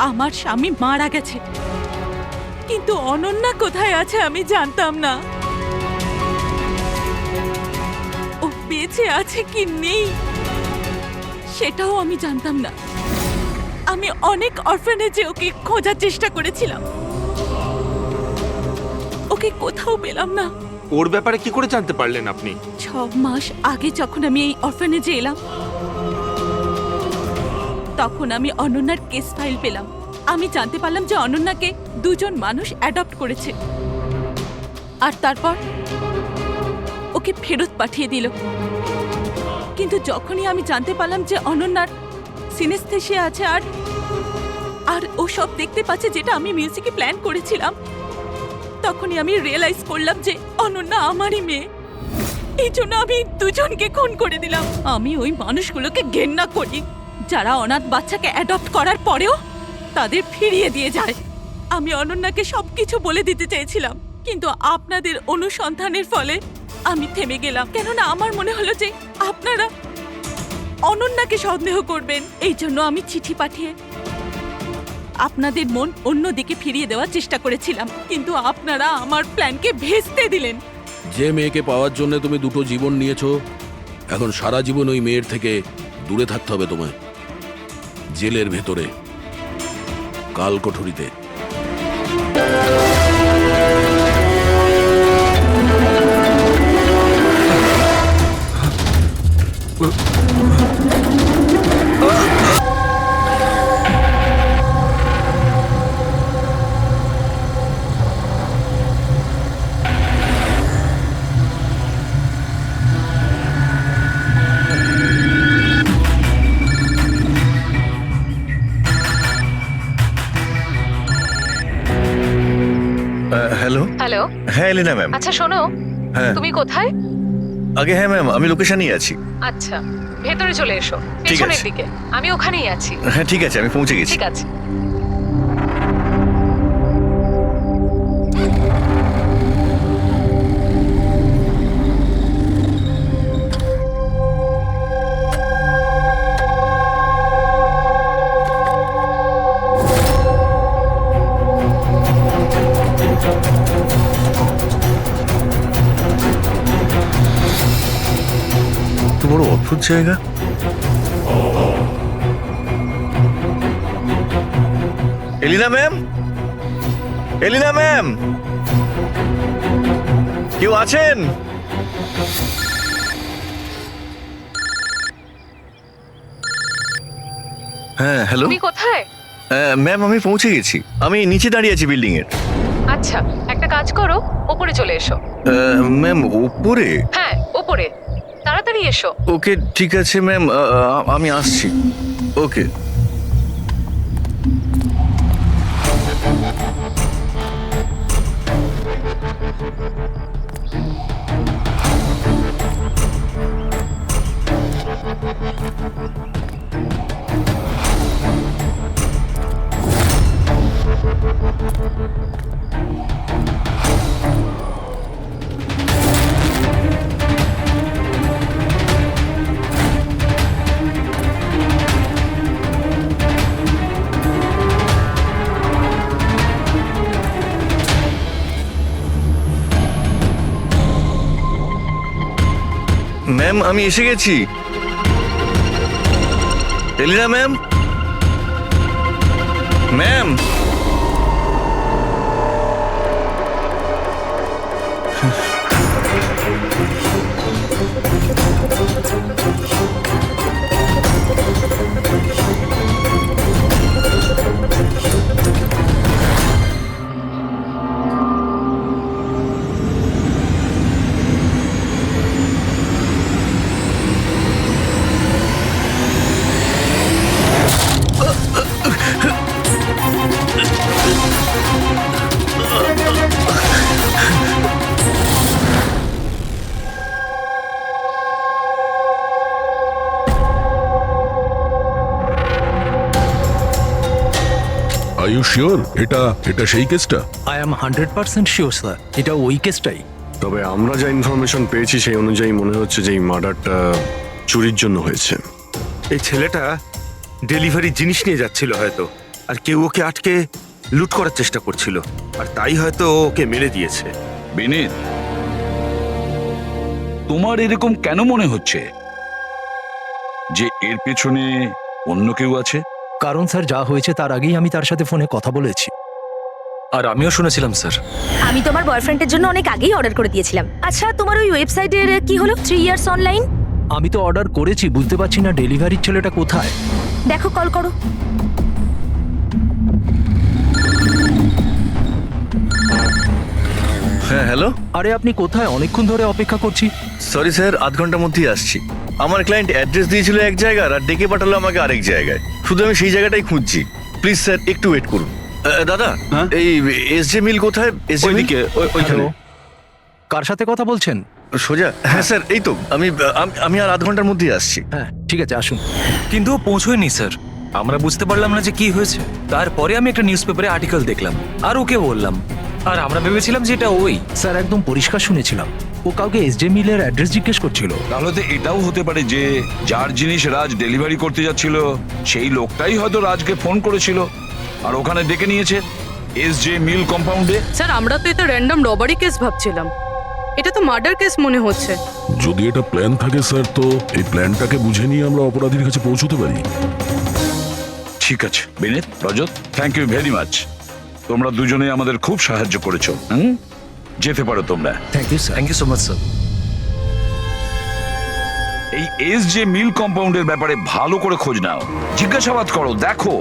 আমার স্বামী মারা গেছে, কিন্তু অনন্যা কোথায় আছে আমি জানতাম না। ও বেঁচে আছে কি নেই সেটাও আমি জানতাম না। আমি অনেক অরফানেজে ওকে খোঁজার চেষ্টা করেছিলাম, ওকে কোথাও পেলাম না।
ওর ব্যাপারে কি করে জানতে পারলেন আপনি?
6 মাস আগে যখন আমি এই অরফানেজে এলাম, তখন আমি অনন্যার কেস ফাইল পেলাম। আমি জানতে পারলাম যে অনন্যাকে 2 জন মানুষ অ্যাডপ্ট করেছে, আর তারপর ওকে ফেরত পাঠিয়ে দিল। কিন্তু যখনই আমি জানতে পারলাম যে অনন্যার সিনেস্থেশিয়া আছে আর ও সব দেখতে পাচ্ছে যেটা আমি মিউজিকে প্ল্যান করেছিলাম, তখনই আমি রিয়েলাইজ করলাম যে অনন্যা আমারই মেয়ে। এই জন্য আমি 2 জনকে খুন করে দিলাম। আমি ওই মানুষগুলোকে ঘেন্না করি যারা অনাথ বাচ্চাকে অ্যাডপ্ট করার পরেও তাদের ফিরিয়ে দিয়ে যায়। আমি অনন্যাকে সবকিছু বলে দিতে চেয়েছিলাম, কিন্তু আপনাদের অনুসন্ধানের ফলে আমি থেমে গেলাম, কেননা আমার মনে হলো যে অনন্যাকে সন্দেহ করবেন, এই জন্য আমি চিঠি পাঠিয়ে আপনাদের মন অন্যদিকে ফিরিয়ে দেওয়ার চেষ্টা করেছিলাম, কিন্তু আপনারা আমার প্ল্যানকে ভেস্তে দিলেন।
যে মেয়েকে পাওয়ার জন্য তুমি দুটো জীবন নিয়েছো, এখন সারা জীবন ওই মেয়ের থেকে দূরে থাকতে হবে তোমায়। জেলের ভেতরে, কাল কোঠরিতে।
Hello
hello.
হ্যাঁ এলিনা ম্যাম।
আচ্ছা শোনো,
হ্যাঁ
তুমি কোথায়?
আগে হ্যাঁ ম্যাম, আমি লোকেশনেই আছি।
আচ্ছা, ভেতরে চলে এসো,
ঠিক
পেছনের
আছে।
দিকে। আমি ওখানেই আছি।
হ্যাঁ ঠিক আছে, আমি পৌঁছে গেছি।
ঠিক আছে।
তো বড় অদ্ভুত জায়গা। এলিনা ম্যাম, এলিনা ম্যাম, কেউ আছেন? হ্যাঁ হ্যালো
তুমি কোথায়?
ম্যাম, আমি পৌঁছে গেছি। আমি নিচে দাঁড়িয়ে আছি বিল্ডিং এর।
আচ্ছা, একটা কাজ করো, ওপরে চলে এসো।
ম্যাম উপরে?
হ্যাঁ, ওপরে তাড়াতাড়ি এসো।
ওকে ঠিক আছে ম্যাম, আমি আসছি। ওকে। ম্যাম আমি এসে গেছি। Elina ma'am, ma'am
are you sure এটা সেই কেসটা?
আই এম 100% শিওর স্যার, এটা ওই কেসটাই।
তবে আমরা যা ইনফরমেশন পেয়েছি সেই অনুযায়ী মনে হচ্ছে যে এই মার্ডারটা চুরির জন্য হয়েছে।
এই ছেলেটা ডেলিভারি জিনিস নিয়ে যাচ্ছিল হয়তো, আর কেউ ওকে আটকে লুট করার চেষ্টা করছিল, আর তাই হয়তো ও ওকে মেরে দিয়েছে।
বিনীত, তোমার এরকম কেন মনে হচ্ছে যে এর পেছনে অন্য কেউ আছে?
কারণ স্যার যা হয়েছে তার আগেই আমি তার সাথে ফোনে কথা বলেছি, আর আমিও শুনেছিলাম স্যার।
আমি তোমার বয়ফ্রেন্ডের জন্য অনেক আগেই অর্ডার করে দিয়েছিলাম। আচ্ছা, তোমার ওই ওয়েবসাইটের কি হলো? 3 ইয়ার্স অনলাইন।
আমি তো অর্ডার করেছি, বুঝতে পারছি না ডেলিভারির ছেলেটা কোথায়।
দেখো, কল করো।
হ্যাঁ হ্যালো।
আরে আপনি কোথায়? অনেকক্ষণ ধরে অপেক্ষা করছি।
সরি স্যার, আধ ঘন্টার মধ্যেই আসছি। আমার ক্লায়েন্ট অ্যাড্রেস দিয়েছিল এক জায়গায় আর ডেকে পাঠালো আমাকে আরেক জায়গায়। শুধু আমি সেই জায়গাটাই খুঁজছি। প্লিজ স্যার একটু ওয়েট করুন। দাদা, এই এসজে মিল কোথায়? এসজে মিল ওইখানে।
কার সাথে কথা বলছেন?
সোজা? হ্যাঁ স্যার, এই তো আমি আর আধ ঘন্টার মধ্যেই আসছি।
হ্যাঁ ঠিক আছে, আসুন। কিন্তু ও পৌঁছয়নি স্যার, আমরা বুঝতে পারলাম না যে কি হয়েছে। তারপরে আমি একটা নিউজ পেপারে আর্টিকেল দেখলাম আর ওকে বললাম, আর আমরা ভেবেছিলাম যে এটা ওই। স্যার একদম পরিষ্কার শুনেছিলাম। ও কাউকে এসজে মিলের অ্যাড্রেস জিজ্ঞেস করছিল।
তাহলে তো এটাও হতে পারে যে যার জিনিস রাজ ডেলিভারি করতে যাচ্ছিল সেই লোকটাই হয়তো রাজকে ফোন করেছিল আর ওখানে ডেকে নিয়েছে এসজে মিল কম্পাউন্ডে।
স্যার আমরা তো এটা র্যান্ডম রবারি কেস ভাবছিলাম, এটা তো মার্ডার কেস মনে হচ্ছে।
যদি এটা প্ল্যান থাকে স্যার, তো এই প্ল্যানটাকে বুঝে নিয়ে আমরা অপরাধীর কাছে পৌঁছতে পারি।
ঠিক আছে Binit, Rajat, thank you very much. তোমরা দুজনে আমাদের খুব সাহায্য করেছো। যেতে পারো তোমরা।
Thank you sir. Thank you so much sir.
এই এসজে মিল কম্পাউন্ডের ব্যাপারে ভালো করে খোঁজ নাও, জিজ্ঞাসাবাদ করো, দেখো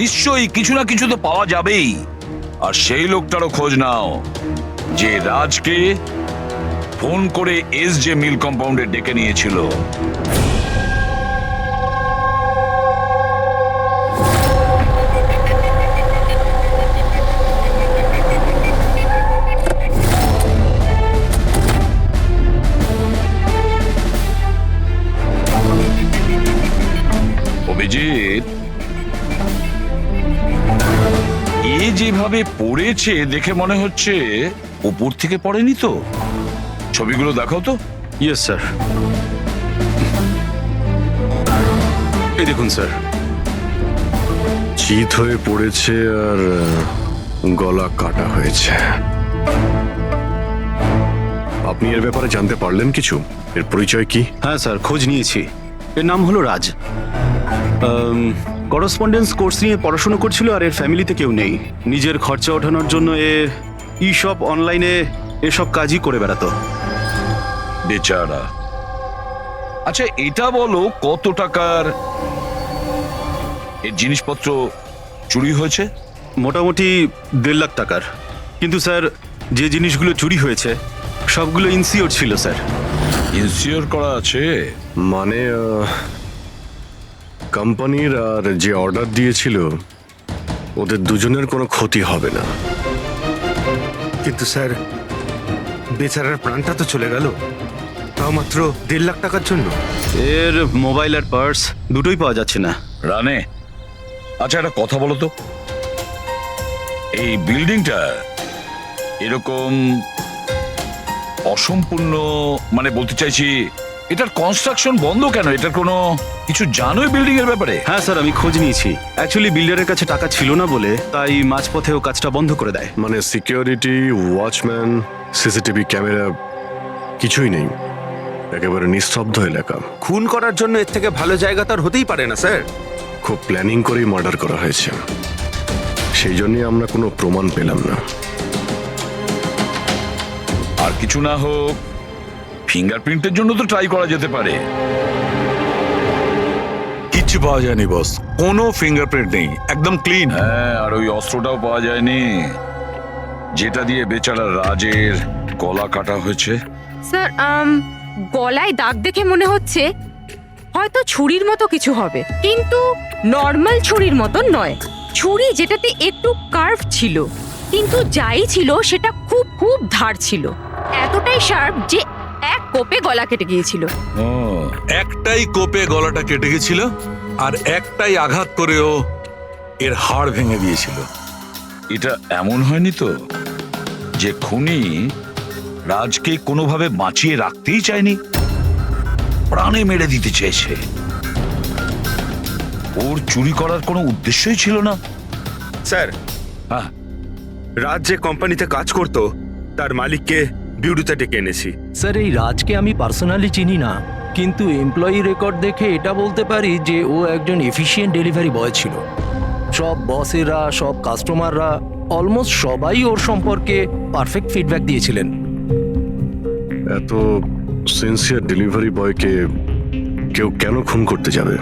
নিশ্চয়ই কিছু না কিছু তো পাওয়া যাবেই। আর সেই লোকটারও খোঁজ নাও যে রাজকে ফোন করে এসজে মিল কম্পাউন্ডে ডেকে নিয়েছিল। অভিজিৎ, এ যেভাবে পড়েছে দেখে মনে হচ্ছে উপর থেকে পড়েনি তো। ছবিগুলো দেখাও তো।
Yes sir. এই দেখুন স্যার,
চিত হয়ে পড়েছে আর গলা কাটা হয়েছে। আপনি এর ব্যাপারে জানতে পারলেন কিছু? এর পরিচয় কি?
হ্যাঁ স্যার, খোঁজ নিয়েছি। এর নাম হলো রাজ। করসপন্ডেন্স কোর্স নিয়ে পড়াশোনা করছিল আর এর ফ্যামিলিতে কেউ নেই। নিজের খরচা ওঠানোর জন্য ই শপ অনলাইনে এসব কাজই করে বেড়াতো।
বেচারা। আচ্ছা এটা বলো, কত টাকার এর জিনিসপত্র চুরি হয়েছে?
মোটামুটি 1.5 লাখ টাকার। কিন্তু স্যার, যে জিনিসগুলো চুরি হয়েছে সবগুলো ইনসিওর ছিল স্যার।
ইনসিওর করা আছে?
মানে কোম্পানির আর যে অর্ডার দিয়েছিল ওদের দুজনের কোনো ক্ষতি হবে না।
কিন্তু স্যার, বেচারার প্রাণটা তো চলে গেল, তাও মাত্র 1.5 লাখ টাকার জন্য।
এর মোবাইল আর পার্স দুটোই পাওয়া যাচ্ছে না।
রানে, আচ্ছা একটা কথা বলো তো, এই বিল্ডিংটা এরকম অসম্পূর্ণ, মানে বলতে চাইছি এটার কনস্ট্রাকশন বন্ধ কেন? এটার কোনো কিছু জানোই বিল্ডিং এর ব্যাপারে?
হ্যাঁ স্যার, আমি খোঁজ নিয়েছি। অ্যাকচুয়ালি বিল্ডারের কাছে টাকা ছিল না বলে তাই মাঝপথে ও কাজটা বন্ধ করে দেয়।
মানে সিকিউরিটি, ওয়াচম্যান, সিসিটিভি ক্যামেরা কিছুই নেই, একেবারে নিস্তব্ধ এলাকা।
খুন করার জন্য এর থেকে ভালো জায়গা তো আর হতেই পারে না স্যার।
খুব প্ল্যানিং করেই মার্ডার করা হয়েছে, সেই জন্যই আমরা কোনো প্রমাণ পেলাম না।
আর কিছু না হোক ফিঙ্গারপ্রিন্টের জন্য তো ট্রাই করা যেতে পারে।
কিচ্ছু পাওয়া যায়নি বস, কোনো ফিঙ্গারপ্রিন্ট নেই, একদম ক্লিন।
হ্যাঁ, আর ওই অস্ত্রটাও পাওয়া যায়নি যেটা দিয়ে বেচারা রাজের গলা কাটা হয়েছে।
স্যার গলায় দাগ দেখে মনে হচ্ছে হয়তো ছুরির মতো কিছু হবে, কিন্তু নর্মাল ছুরির মতো নয়। ছুরি যেটাতে একটু কার্ভ ছিল, কিন্তু যাই ছিল সেটা খুব খুব ধার ছিল, এতটাই শার্প যে এক কোপে গলা কেটে গিয়েছিল।
একটাই কোপে গলাটা কেটে গেছিল আর একটাই আঘাত করেও এর হাড় ভেঙে দিয়েছিল।
এটা এমন হয়নি তো যে খুনি রাজকে কোনোভাবে বাঁচিয়ে রাখতেই চায়নি, প্রাণে মেরে দিতে চেয়েছে? ওর চুরি করার কোনো উদ্দেশ্যই ছিল না।
স্যার,
হ্যাঁ,
রাজ যে কোম্পানিতে কাজ করত তার মালিককে বিউরোতে ডেকে এনেছি।
স্যার, এই রাজকে আমি পার্সোনালি চিনি না, কিন্তু এমপ্লয়ি রেকর্ড দেখে এটা বলতে পারি যে ও একজন এফিশিয়েন্ট ডেলিভারি বয় ছিল। সব বসেরা, সব কাস্টমাররা, অলমোস্ট সবাই ওর সম্পর্কে পারফেক্ট ফিডব্যাক দিয়েছিলেন।
এত সিনসিয়ার ডেলিভারি বয়কে কেউ কেন খুন করতে যাবে?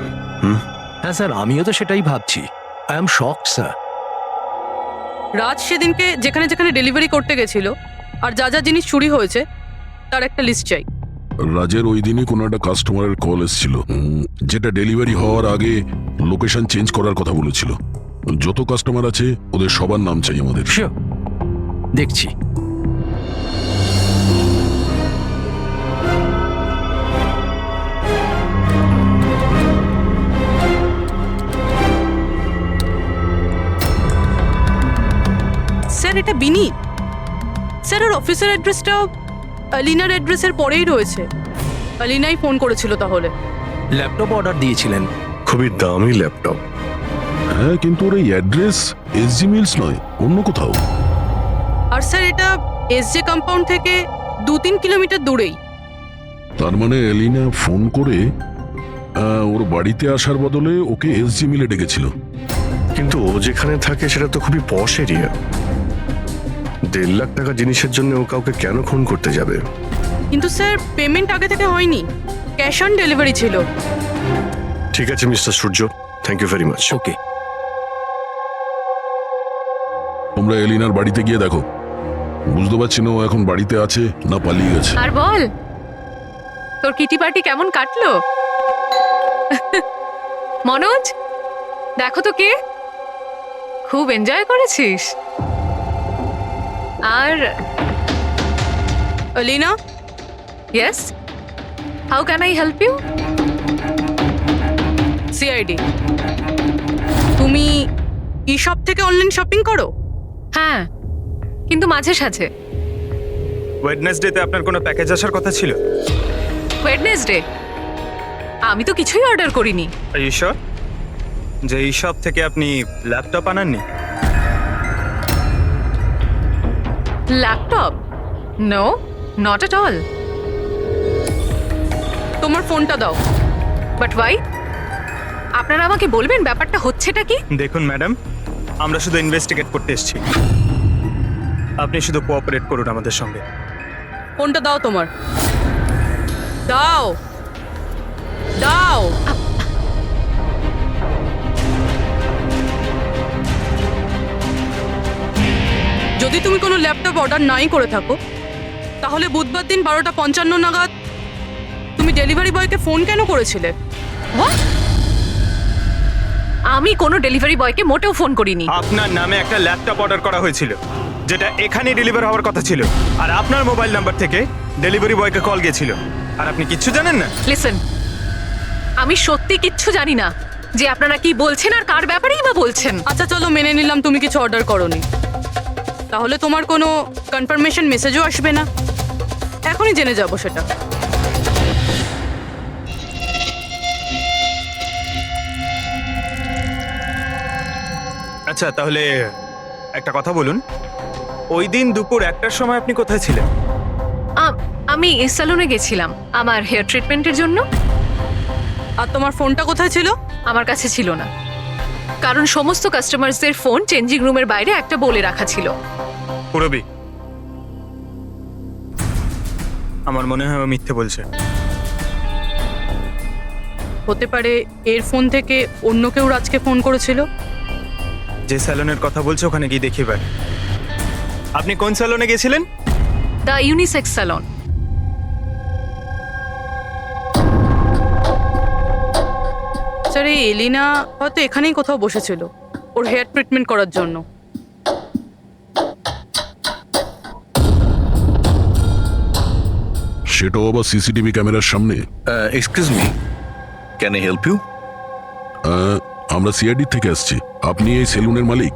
হ্যাঁ স্যার, আমিও তো সেটাই ভাবছি। I am shocked sir.
Raj সেদিনকে যেখানে যেখানে ডেলিভারি করতে গেছিল আর যা যা জিনিস চুরি হয়েছে তার একটা লিস্ট চাই।
রাজের ওই দিনই কোনো একটা কাস্টমারের কল এসেছিল, যেটা ডেলিভারি হওয়ার আগে লোকেশন চেঞ্জ করার কথা বলেছিল। যত কাস্টমার আছে ওদের সবার নাম চাই আমাদের।
দেখছি।
স্যার, এটা বিনি। স্যার, ওর অফিসের অ্যাড্রেসটাও আলিনার অ্যাড্রেসের পরেই রয়েছে। আলিনাই ফোন করেছিল তাহলে।
ল্যাপটপ অর্ডার দিয়েছিলেন।
খুবই দামি ল্যাপটপ। হ্যাঁ, কিন্তু ওর এই অ্যাড্রেস এসজি মিলস নয়, অন্য কোথাও।
আর স্যার এটা এসজে কম্পাউন্ড থেকে 2-3 কিলোমিটার দূরেই।
তার মানে এলিনা ফোন করে ওর বাড়িতে আসার বদলে ওকে এসজি মিলে ডেকেছিল। কিন্তু ও যেখানে থাকে সেটা তো খুবই পশ এরিয়া। 1.5 লাখ টাকা জিনিসের জন্য ও কাউকে কেন খুন করতে যাবে?
কিন্তু স্যার পেমেন্ট আগে থেকে হয়নি, ক্যাশ অন ডেলিভারি ছিল।
ঠিক আছে mister Surya, thank you very much.
Okay,
তোমরা এলিনার বাড়িতে গিয়ে দেখো। বুঝতে পারছি না ও এখন বাড়িতে আছে না পালিয়ে গেছে।
আর বল, তোর কিটি পার্টি কেমন কাটলো? মনোজ, দেখো তো কে, খুব এনজয় করেছিস। আর
Alina,
yes, how can I help you?
CID, তুমি ই শপ থেকে অনলাইন শপিং করো?
হ্যাঁ, কিন্তু মাঝে সাঝে।
ওয়েডনেসডেতে আপনার কোনো প্যাকেজ আসার কথা ছিল?
ওয়েডনেসডে? আমি তো কিছুই অর্ডার করিনি।
আর ইউ শিওর যে এই শপ থেকে আপনি ল্যাপটপ আনাননি?
Laptop? No, not at all.
তোমার ফোনটা দাও।
But why? আপনারা আমাকে বলবেন ব্যাপারটা হচ্ছেটা কি?
দেখুন ম্যাডাম, আমরা শুধু ইনভেস্টিগেট করতে এসেছি, আপনি শুধু কোঅপারেট করুন আমাদের সঙ্গে।
ফোনটা দাও তোমার, দাও দাও। যদি তুমি কোনো ল্যাপটপ অর্ডার নাই করে থাকো, তাহলে বুধবার দিন 12:55 নাগাদ তুমি ডেলিভারি বয়কে ফোন কেন করেছিলে?
আমি কোনো ডেলিভারি বয়কে মোটেও ফোন করিনি।
আপনার নামে একটা ল্যাপটপ অর্ডার করা হয়েছিল, যেটা এখানে ডেলিভার হওয়ার কথা ছিল, আর আপনার মোবাইল নাম্বার থেকে ডেলিভারি বয়কে কল গিয়েছিল, আর আপনি কিচ্ছু জানেন না।
লিসেন, আমি সত্যি কিচ্ছু জানি না যে আপনারা কি বলছেন আর কার ব্যাপারেই বা বলছেন।
আচ্ছা চলো, মেনে নিলাম তুমি কিছু অর্ডার করোনি, তাহলে তোমার কোনো কনফার্মেশন মেসেজও আসবে না। এখনই জেনে যাবো সেটা।
আচ্ছা, তাহলে একটা কথা বলুন, ওই দিন দুপুর 1টার সময় আপনি কোথায় ছিলেন?
আমি সেলুনে গেছিলাম আমার হেয়ার ট্রিটমেন্টের জন্য।
আর তোমার ফোনটা কোথায় ছিল?
আমার কাছে ছিল না, কারণ সমস্ত কাস্টমারসদের ফোন চেঞ্জিং রুমের বাইরে একটা বলে রাখা ছিল।
পুরবি, আমার মনে হয় ও মিথ্যে বলছে।
হতে পারে এর ফোন থেকে অন্য কেউ রাজকে ফোন করেছিল।
যে স্যালনের কথা বলছে ওখানে গিয়ে দেখি ভাই। আপনি কোন স্যালনে গেছিলেন?
The unisex salon.
স্যার, এই এলিনা হয়তো এখানেই কোথাও বসেছিল ওর হেয়ার ট্রিটমেন্ট করার জন্য।
সেটাও আবার সিসিটিভি ক্যামেরার সামনে।
Excuse me, can I help you?
আমরা সিআইডি থেকে আসছি। আপনি এই সেলুনের মালিক?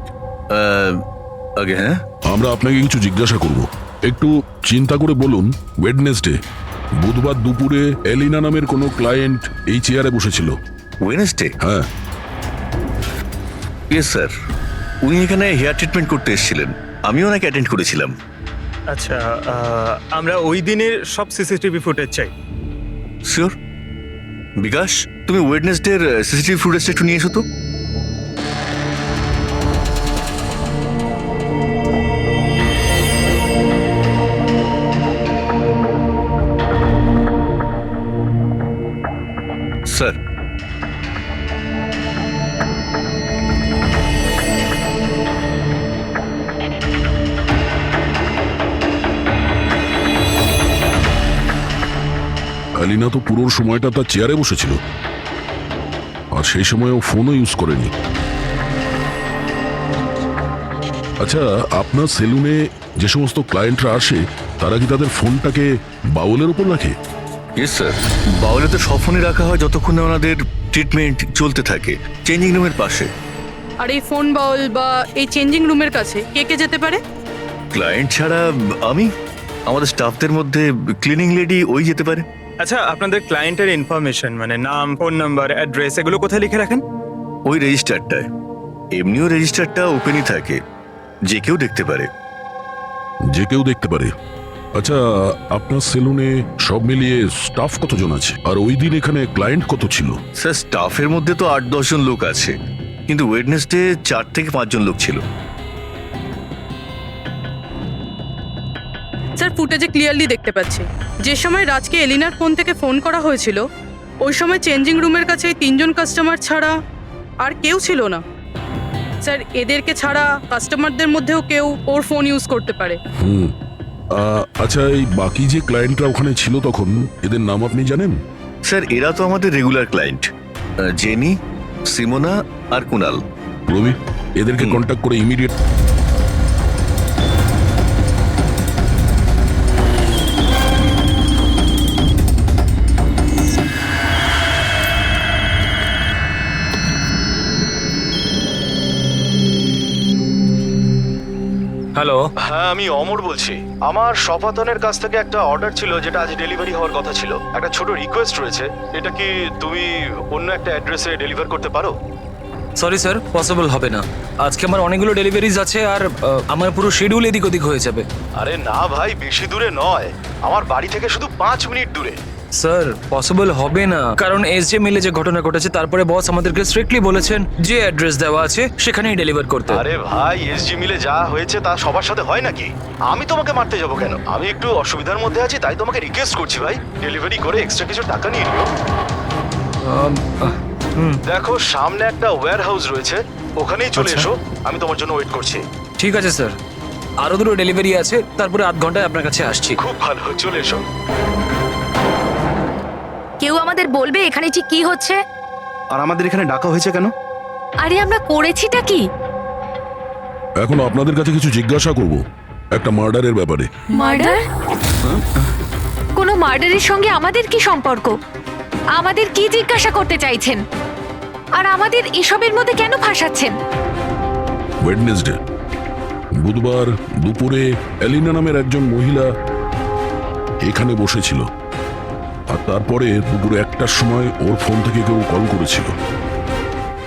আগে হ্যাঁ।
আমরা আপনাকে কিছু জিজ্ঞাসা করব, একটু চিন্তা করে বলুন। ওয়েডনেসডে, বুধবার দুপুরে এলিনা নামের কোনো ক্লায়েন্ট এই চেয়ারে বসেছিল?
ওয়েডনেসডে?
হ্যাঁ।
ইয়েস স্যার, উনি এখানে হেয়ার ট্রিটমেন্ট করতে এসেছিলেন, আমি ওনাকে অ্যাটেন্ড করেছিলাম।
আচ্ছা, আমরা ওই দিনের সব সিসিটিভি ফুটেজ চাই।
শিওর। বিকাশ, তুমি ওয়েডনেসডের সিসিটিভি ফুটেজটা একটু নিয়ে এসো তো। স্যার,
এলিনা তো পুরো সময়টা তার চেয়ারে বসেছিল, আর সেই সময় ও ফোনও ইউজ করেনি। আচ্ছা, আপনার সেলুনে যে সমস্ত ক্লায়েন্টরা আসে তারা কি তাদের ফোনটাকে বাউলের উপর রাখে?
ইয়েস স্যার, বাউলে তো সব ফোনে রাখা হয় যতক্ষণ না ওনাদের ট্রিটমেন্ট চলতে থাকে, চেঞ্জিং রুমের পাশে।
আর এই ফোন বাউল বা এই চেঞ্জিং রুমের কাছে কে কে যেতে পারে?
ক্লায়েন্ট ছাড়া আমি। আমাদের স্টাফদের মধ্যে ক্লিনিং লেডি ওই যেতে পারে।
আচ্ছা, আপনাদের ক্লায়েন্টের ইনফরমেশন মানে নাম, ফোন নাম্বার, অ্যাড্রেস এগুলো কোথায় লিখে রাখেন?
ওই রেজিস্টারটায়। এমনিও রেজিস্টারটা ওপেনই থাকে, যে কেউ দেখতে পারে।
যে কেউ দেখতে পারে। আচ্ছা, আপনার সেলুনে সব মিলিয়ে স্টাফ কতজন আছে, আর ওই দিন এখানে ক্লায়েন্ট কত ছিল?
স্যার, স্টাফের মধ্যে তো 8-10 জন লোক আছে, কিন্তু ওয়েডনেসডে 4 থেকে 5 জন লোক ছিল।
স্যার, ফুটেজে ক্লিয়ারলি দেখতে পাচ্ছি যে সময় রাজকে এলিনার ফোন থেকে ফোন করা হয়েছিল ওই সময় চেঞ্জিং রুমের কাছে 3 জন কাস্টমার ছাড়া আর কেউ ছিল না। স্যার, এদেরকে ছাড়া কাস্টমারদের মধ্যেও কেউ ওর ফোন ইউজ করতে পারে।
আচ্ছা, এই বাকি যে ক্লায়েন্টরা ওখানে ছিল তখন, এদের নাম আপনি জানেন?
স্যার, এরা তো আমাদের রেগুলার ক্লায়েন্ট, জেনি, সিমোনা আর কুনাল।
রবি, এদেরকে কন্ট্যাক্ট করে ইমিডিয়েট।
হ্যালো,
হ্যাঁ আমি অমর বলছি। আমার সপাতনের কাছ থেকে একটা অর্ডার ছিল যেটা আজ ডেলিভারি হওয়ার কথা ছিল। একটা ছোট রিকোয়েস্ট রয়েছে, এটা কি তুমি অন্য একটা অ্যাড্রেসে ডেলিভার করতে পারো?
সরি স্যার, পসিবল হবে না। আজকে আমার অনেকগুলো ডেলিভারিজ আছে আর আমার পুরো শিডিউল এদিক ওদিক হয়ে যাবে।
আরে না ভাই, বেশি দূরে নয়, আমার বাড়ি থেকে শুধু 5 মিনিট দূরে।
স্যার, পসিবল হবে না, কারণ এসজে মিলে যে ঘটনা ঘটেছে তারপরে বস আমাদেরকে স্ট্রিক্টলি বলেছেন যে অ্যাড্রেস দেওয়া আছে সেখানেই ডেলিভার করতে।
আরে ভাই, এসজি মিলে যা হয়েছে তা সবার সাথে হয় নাকি? আমি তোমাকে মারতে যাবো কেন? আমি একটু অসুবিধার মধ্যে আছি, তাই তোমাকে রিকোয়েস্ট করছি ভাই, ডেলিভারি করে এক্সট্রা কিছু টাকা নিয়ে নিও। দেখো, সামনে একটা ওয়্যার হাউস রয়েছে, ওখানেই চলে এসো, আমি তোমার জন্য ওয়েট করছি।
ঠিক আছে স্যার, আরো দুটো ডেলিভারি আছে, তারপরে 8 ঘন্টায় আপনার কাছে আসছি।
খুব ভালো, চলে এসো।
কেউ আমাদের বলবে এখানে ঠিক কি হচ্ছে?
আর আমাদের এখানে ডাকা হয়েছে কেন?
আরে আমরা করেছিটা কি?
এখন আপনাদের কাছে কিছু জিজ্ঞাসা করব একটা মার্ডারের ব্যাপারে।
মার্ডার? কোনো মার্ডারের সঙ্গে আমাদের কি সম্পর্ক? আমাদের কি জিজ্ঞাসা করতে চাইছেন? আর আমাদের এসবের মধ্যে কেন ফাঁসাচ্ছেন?
ওয়েডনেসডে বুধবার দুপুরে এলিনা নামের একজন মহিলা এখানে বসেছিল, আর তারপরে দুপুরে 1টার সময় ওর ফোন থেকে কেউ কল করেছিল,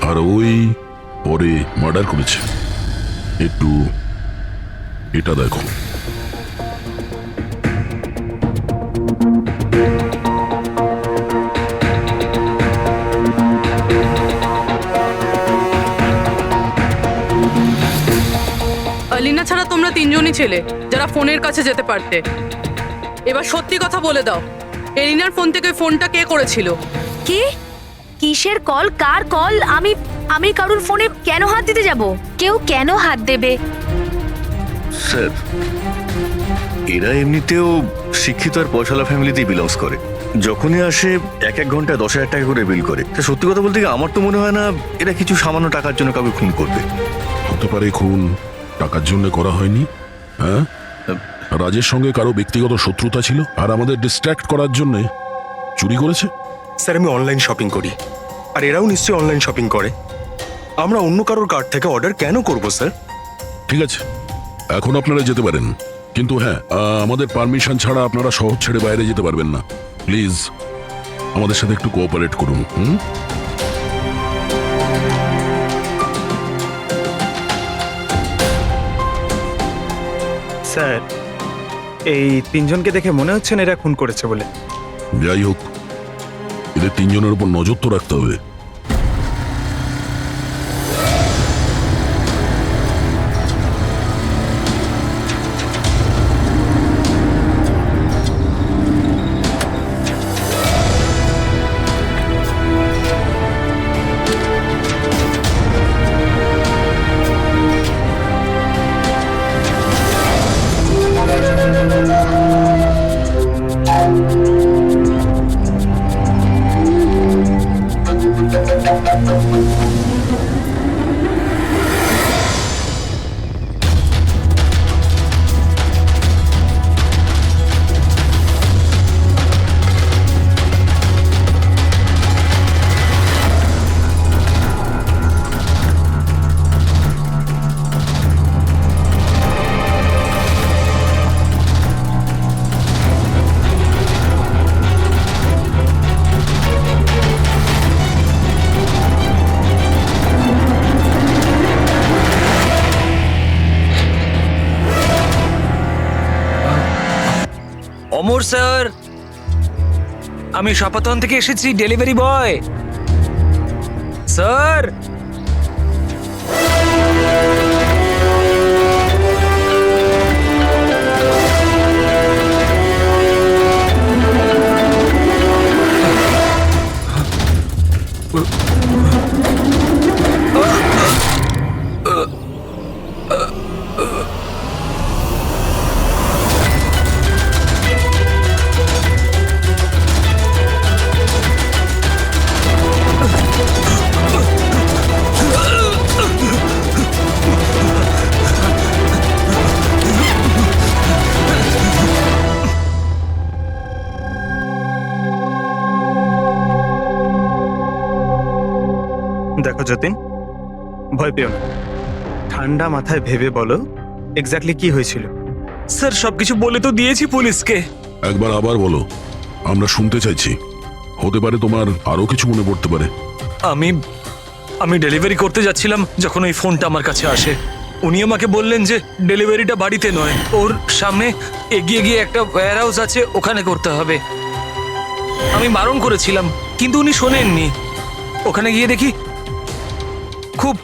আর ওই পরে মার্ডার করেছে। একটু এটা দেখো।
আলিনা ছাড়া তোমরা 3 জনই ছেলে যারা ফোনের কাছে যেতে পারতে। এবার সত্যি কথা বলে দাও, এলিনার ফোন থেকে ফোনটা কে করেছিল?
কি? কিসের কল? কার কল? আমি কারুর ফোনে কেন হাত দিতে যাব? কেউ কেন হাত দেবে?
স্যার, এরা এমনিতেও শিক্ষিত আর পয়সালা ফ্যামিলিতেই বিলংস করে। যখনই আসে 1-1 ঘন্টায় 10,000 টাকা করে বিল করে। সত্যি কথা বলতে গিয়ে আমার তো মনে হয় না এরা কিছু সামান্য টাকার জন্য কাউকে খুন করবে।
হতে পারে খুন টাকার জন্য করা হয়নি। হ্যাঁ, রাজের সঙ্গে কারো ব্যক্তিগত শত্রুতা ছিল, আর আমাদের ডিস্ট্র্যাক্ট করার জন্য চুরি করেছে।
স্যার, আমি অনলাইন শপিং করি, আর এরাও নিশ্চয়ই অনলাইন শপিং করে। আমরা অন্য কারোর কার্ড থেকে অর্ডার কেন করব স্যার?
ঠিক আছে, এখন আপনারা যেতে পারেন, কিন্তু হ্যাঁ, আমাদের পারমিশন ছাড়া আপনারা শহর ছেড়ে বাইরে যেতে পারবেন না। প্লিজ আমাদের সাথে একটু কোঅপারেট করুন।
স্যার, এই 3 জনকে দেখে মনে হচ্ছে না এরা খুন করেছে বলে।
যাই হোক, এদের 3 জনের উপর নজর তো রাখতে হবে।
অমর স্যার, আমি সপাতন থেকে এসেছি, ডেলিভারি বয় স্যার।
দেখো যতীন, ভয় পেও না, ঠান্ডা মাথায় ভেবে বলো এক্স্যাক্টলি কি হয়েছিল।
স্যার সবকিছু বলে তো দিয়েছি পুলিশকে।
একবার আবার বলো, আমরা শুনতে চাইছি। হতে পারে তোমার আরো কিছু মনে পড়তে পারে।
আমি ডেলিভারি করতে যাচ্ছিলাম যখন ওই ফোনটা আমার কাছে আসে। উনি আমাকে বললেন যে ডেলিভারিটা বাড়িতে নয়, ওর সামনে এগিয়ে গিয়ে একটা ওয়্যার হাউস আছে, ওখানে করতে হবে। আমি বারণ করেছিলাম কিন্তু উনি শোনেননি। ওখানে গিয়ে দেখি খুব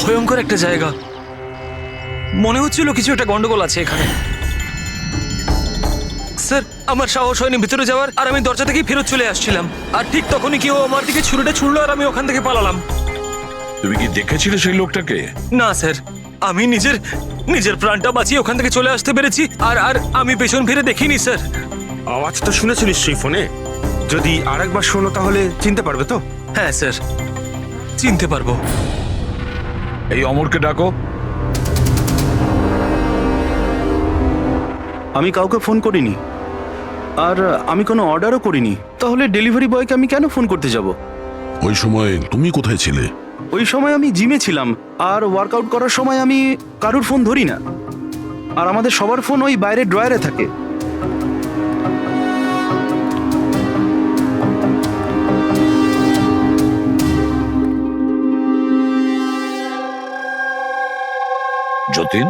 ভয়ঙ্কর একটা জায়গা। মনে হচ্ছিল কিছু একটা গন্ডগোল আছে এখানে। স্যার আমার সাহস হয়নি ভিতরে যাওয়ার, আর আমি দরজা থেকেই ফেরত চলে আসছিলাম। আর ঠিক তখনই কেউ আমার দিকে ছুরিটা ছুড়লো আর আমি ওখান থেকে পালালাম।
তুমি কি দেখেছিলে সেই লোকটাকে?
না স্যার, আমি নিজের প্রাণটা বাঁচিয়ে ওখান থেকে চলে আসতে পেরেছি। আর আমি পেছন ফিরে দেখিনি স্যার।
আওয়াজ তো শুনেছো নিশ্চয়ই ফোনে? যদি আরেকবার শোনো তাহলে চিনতে পারবে তো?
হ্যাঁ স্যার, চিনতে পারবো।
এই অমরকে ডাকো।
আমি কাউকে ফোন করিনি, আর আমি কোনো অর্ডারও করিনি। তাহলে ডেলিভারি বয়কে আমি কেন ফোন করতে যাব?
ওই সময় তুমি কোথায় ছিলে?
ওই সময় আমি জিমে ছিলাম, আর ওয়ার্কআউট করার সময় আমি কারুর ফোন ধরি না। আর আমাদের সবার ফোন ওই বাইরে ড্রয়ারে থাকে।
যতীন,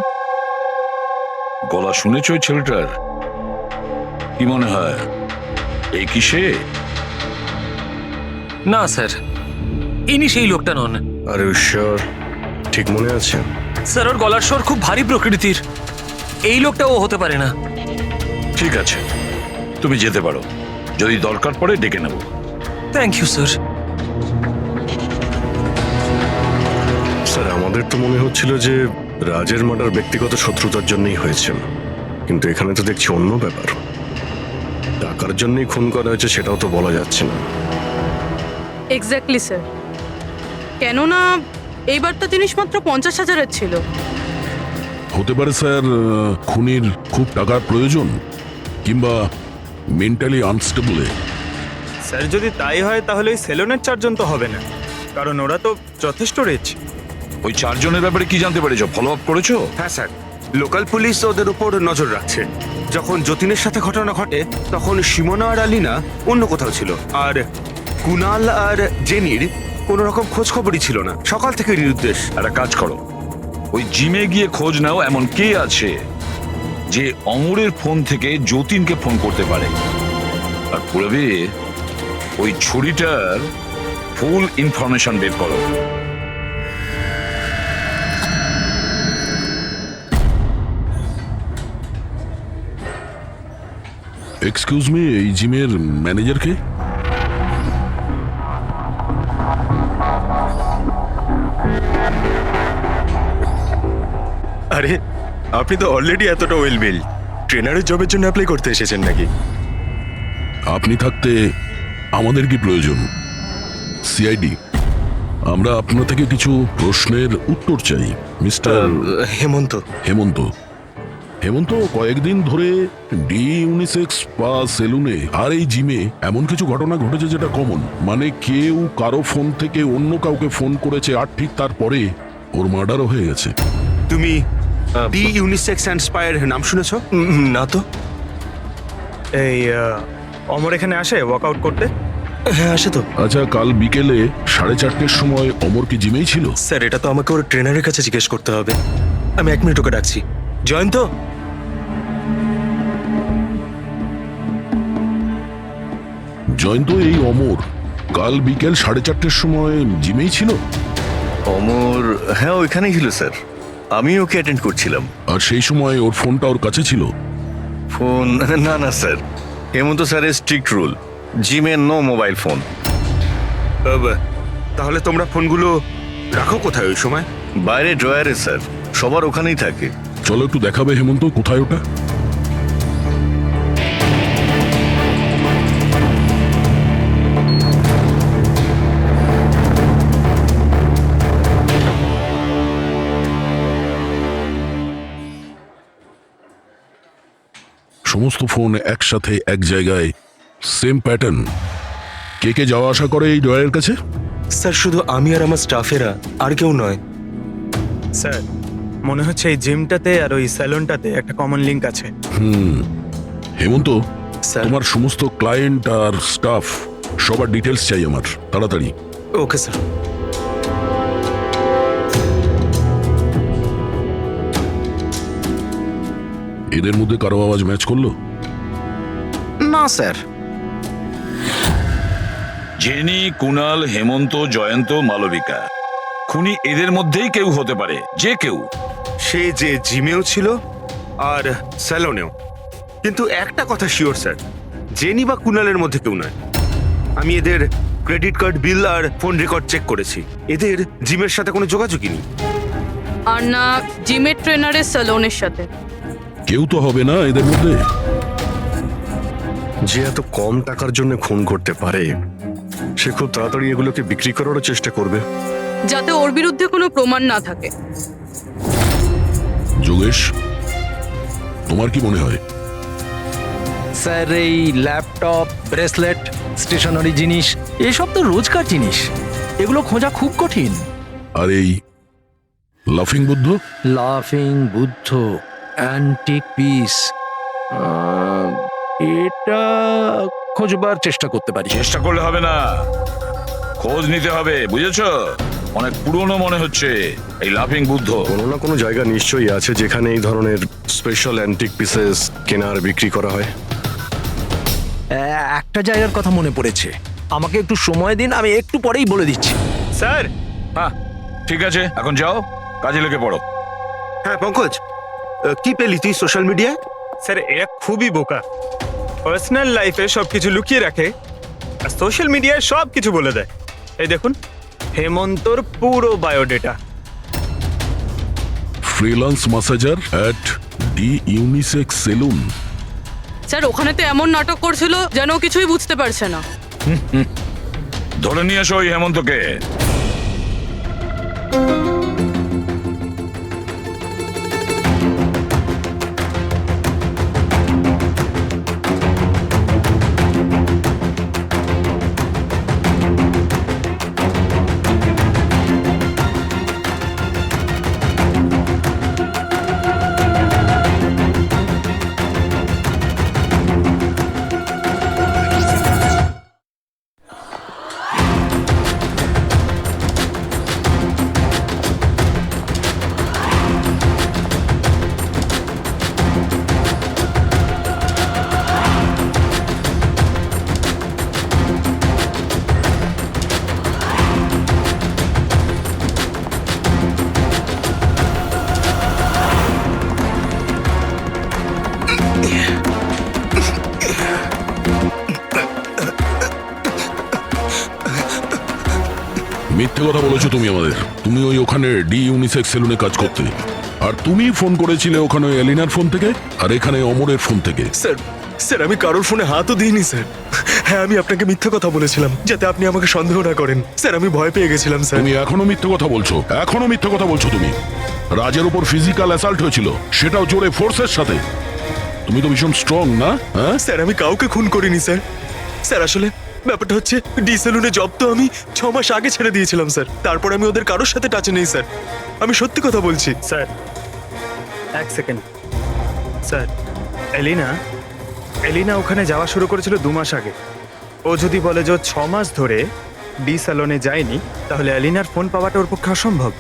গলা শুনেছ ওই ছেলেটার? কি মনে হয় এই কি সে?
না স্যার, ইনি সেই লোকটা নন।
আরে ঈশ্বর, ঠিক মনে আছে?
স্যার ওর গলার স্বর খুব ভারী প্রকৃতির। এই লোকটা ও হতে পারে না।
ঠিক আছে, তুমি যেতে পারো। যদি দরকার পড়ে ডেকে নেব।
Thank you sir.
স্যার আমাদের তো মনে হচ্ছিল যে রাজের মার্ডার ব্যক্তিগত শত্রুতার জন্যই হয়েছে, কিন্তু এখানে তো দেখছি অন্য ব্যাপার। টাকার জন্যই খুন করা হয়েছে সেটাও তো বলা যাচ্ছে না।
এক্স্যাক্টলি স্যার, কেননা এইবারটা জিনিস মাত্র 50,000-এর ছিল।
হতে পারে স্যার খুনির খুব টাকার প্রয়োজন, কিংবা মেন্টালি আনস্টেবল।
স্যার যদি তাই হয় তাহলে ওই সেলুনের 4 জন তো হবে না, কারণ ওরা তো যথেষ্ট রিচ।
ওই 4 জনের ব্যাপারে কি জানতে পেরেছো? ফলো আপ করেছো?
হ্যাঁ স্যার, লোকাল পুলিশ ওদের উপর নজর রাখছে। যখন যতীনের সাথে ঘটনা ঘটে তখন সিমোনা আর আলিনা অন্য কোথাও ছিল, আর কুনাল আর জেনির কোনো রকম খোঁজ খবরই ছিল না। সকাল থেকে নিরুদ্দেশ।
একটা কাজ করো, ওই জিমে গিয়ে খোঁজ নাও এমন কে আছে যে অমরের ফোন থেকে যতীনকে ফোন করতে পারে। আর পুরবি ওই ছুরিটার ফুল ইনফরমেশন বের করো।
এক্সকিউজ মি, এই জিমের ম্যানেজার কে?
আরে আপনি তো অলরেডি এতটা ওয়েল বিল, ট্রেনারের জবের জন্য অ্যাপ্লাই করতে এসেছেন নাকি?
আপনি থাকতে আমাদের কি প্রয়োজন? সিআইডি, আমরা আপনার থেকে কিছু প্রশ্নের উত্তর চাই মিস্টার
হেমন্ত।
হেমন্ত হেমন্ত কয়েকদিন ধরে ডি ইউনিসেক্স স্পা সেলুনে আর এই জিমে এমন কিছু ঘটনা ঘটেছে যেটা কমন, মানে কেউ কারো ফোন থেকে অন্য কাউকে ফোন করেছে আর ঠিক তারপরে ওর মার্ডারও হয়ে গেছে।
তুমি ডি ইউনিসেক্স অ্যান্ড স্পায়ার নাম শুনেছো?
না তো।
এই অমর এখানে আসে ওয়ার্কআউট করতে?
হ্যাঁ আসে তো।
আচ্ছা, কাল বিকেলে 4:30-র সময় অমর কি জিমেই ছিল?
স্যার এটা তো আমাকে ওর ট্রেনারের কাছে জিজ্ঞেস করতে হবে। আমি 1 মিনিট ওকে ডাকছি। জয়ন্ত,
জয়ন্ত, এই অমর কাল বিকেল 4:30টার সময় জিমেই ছিল?
অমর, হ্যাঁ ওইখানেই ছিল স্যার, আমি ওকে অ্যাটেন্ড করছিলাম।
আর সেই সময় ওর ফোনটা ওর কাছে ছিল?
ফোন না না স্যার, হেমন্ত স্যারের স্ট্রিক্ট রুল, জিমে নো মোবাইল ফোন।
তাহলে তোমরা ফোনগুলো রাখো কোথায় ওই সময়?
বাইরে ড্রয়ারে স্যার, সবার ওখানেই থাকে।
চলো একটু দেখাবে হেমন্ত, কোথায় ওটা? সমস্ত ফোন একসাথে এক জায়গায়, সেম প্যাটার্ন। কে কে যাওয়া আসা করে এই ড্রয়ারের কাছে?
স্যার শুধু আমি আর আমার স্টাফেরা, আর কেউ নয়।
স্যার মনে হচ্ছে এই জিমটাতে আর ওই স্যালুনটাতে একটা কমন লিংক আছে।
হেমন্ত, তোমার সমস্ত ক্লায়েন্ট আর স্টাফ সবার ডিটেলস চাই আমার, তাড়াতাড়ি।
Okay sir.
এদের মধ্যে কারো আওয়াজ ম্যাচ করলো?
না স্যার।
জেনি, কুনাল, হেমন্ত, জয়ন্ত, মালবিকা, খুনি এদের মধ্যেই কেউ হতে পারে, যে কেউ।
সে যে জিমেও ছিল আর স্যালনেও। কিন্তু একটা কথা শিওর স্যার, জেনি বা কুনালের মধ্যে কেউ নয়। আমি এদের ক্রেডিট কার্ড, বিল আর ফোন রেকর্ড চেক করেছি, এদের জিমের সাথে কোনো যোগাযোগই নেই।
আর না জিমের ট্রেনারের স্যালনের সাথে।
কেউ তো হবে না এদের মধ্যে। যে এত কম টাকার জন্য খুন করতে পারে, সে খুব তাড়াতাড়ি এগুলোকে বিক্রি করারও চেষ্টা করবে,
যাতে ওর বিরুদ্ধে কোনো প্রমাণ না থাকে।
যোগেশ, তোমার কি মনে হয়?
স্যার, এই ল্যাপটপ, ব্রেসলেট, স্টেশনারি জিনিস, এসব তো রোজকার জিনিস, এগুলো খোঁজা খুব কঠিন।
আর এই লাফিং বুদ্ধ?
লাফিং বুদ্ধ, অ্যান্টিক পিস, এটা খোঁজবার চেষ্টা করতে পারি।
চেষ্টা করলে হবে না, খোঁজ নিতে হবে, বুঝেছো? অনেক পুরনো মনে হচ্ছে এই লাফিং বুদ্ধ।
কোনো না কোনো জায়গা নিশ্চয়ই আছে যেখানে এই ধরনের স্পেশাল অ্যান্টিক পিসেস কেনা আর বিক্রি করা হয়।
একটা জায়গার কথা মনে পড়েছে, আমাকে একটু সময় দিন, আমি একটু পরেই বলে দিচ্ছি।
স্যার, হ্যাঁ ঠিক আছে, এখন যাও, কাজে লেগে পড়ো।
হ্যাঁ পঙ্কজ, কি পেলি তুই সোশ্যাল মিডিয়ায়?
স্যার এরা খুবই বোকা, পার্সোনাল লাইফে সবকিছু লুকিয়ে রাখে আর সোশ্যাল মিডিয়ায় সব কিছু বলে দেয়। এই দেখুন, হেমন্তর পুরো biodata.
Freelance massager at the unisex salon.
Sir ওখানে তো এমন নাটক করছিল যেন ও কিছুই বুঝতে পারছে না।
ধরে নিয়ে এসো ওই হেমন্তকে।
মিথ্যে কথা বলেছো তুমি আমাদের। তুমি ওই ওখানে ডি ইউনিসেক্স সেলুনে কাজ করতে, আর তুমি ফোন করেছিলে ওখানে এলিনার ফোন থেকে আর এখানে অমরের ফোন থেকে।
স্যার, স্যার আমি কারোর ফোনে হাতও দিইনি স্যার। হ্যাঁ আমি আপনাকে মিথ্যে কথা বলেছিলাম যাতে আপনি আমাকে সন্দেহ না করেন। স্যার আমি ভয় পেয়ে গেছিলাম স্যার।
তুমি এখনো মিথ্যে কথা বলছো, এখনো মিথ্যে কথা বলছো তুমি। রাজের উপর ফিজিক্যাল অ্যাসাল্ট হয়েছিল, সেটাও জোরে ফোর্সের সাথে। তুমি তো ভীষণ স্ট্রং না? হ্যাঁ
স্যার আমি কাউকে খুন করিনি স্যার। স্যার আসলে ব্যাপারটা হচ্ছে ডি সেলুনে জব তো আমি 6 মাস আগে ছেড়ে দিয়েছিলাম স্যার। তারপর আমি ওদের কারোর সাথে টাচে নেই স্যার, আমি সত্যি কথা বলছি।
স্যার এক সেকেন্ড, স্যার এলিনা ওখানে যাওয়া শুরু করেছিল 2 মাস আগে। ও যদি বলে যে 6 মাস ধরে ডি স্যালনে যায়নি, তাহলে এলিনার ফোন পাওয়াটা ওর পক্ষে অসম্ভব।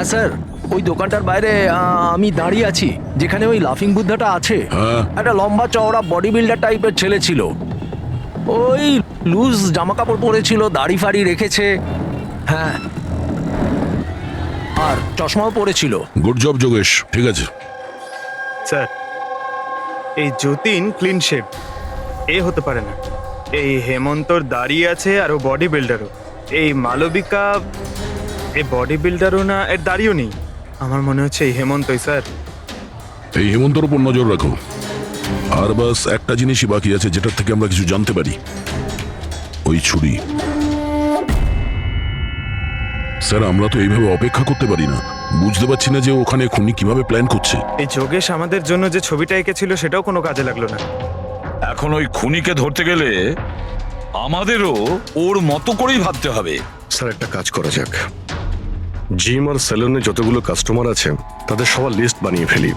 হ্যাঁ স্যার, ওই দোকানটার বাইরে আমি দাঁড়িয়ে আছি, যেখানে ওই লাফিং বুদ্ধাটা আছে। একটা লম্বা চওড়া বডি বিল্ডার টাইপের ছেলে ছিল, ওই লুজ জামা কাপড় পরেছিল, দাড়ি ফাড়ি রেখেছে, হ্যাঁ, আর চশমাও পরেছিল।
গুড জব যোগেশ, ঠিক আছে।
স্যার, এই যতীন ক্লিন শেভ এ হতে পারে না। এই হেমন্তর দাঁড়িয়ে আছে আর ও বডি বিল্ডারও। এই মালবিকা এই বডি বিল্ডারও না, এর দাঁড়িয়েও নেই। আমার মনে হচ্ছে এই হেমন্তই স্যার।
এই হেমন্তর উপর নজর রাখো। আর বাস একটা জিনিসই বাকি আছে যেটার থেকে আমরা কিছু জানতে পারি, ওই ছুরি। স্যার, আমরা তো এইভাবে অপেক্ষা করতে পারি না। বুঝতে পারছি না যে ওখানে খুনি কিভাবে প্ল্যান করছে।
এই যোগেশ আমাদের জন্য যে ছবিটা এঁকেছিল সেটাও কোনো কাজে লাগলো না।
এখন ওই খুনিকে ধরতে গেলে আমাদেরও ওর মতো করেই ভাবতে হবে।
স্যার, একটা কাজ করা যাক, জিম আর সেলুনে যতগুলো কাস্টমার আছে তাদের সবার লিস্ট বানিয়ে ফেলি।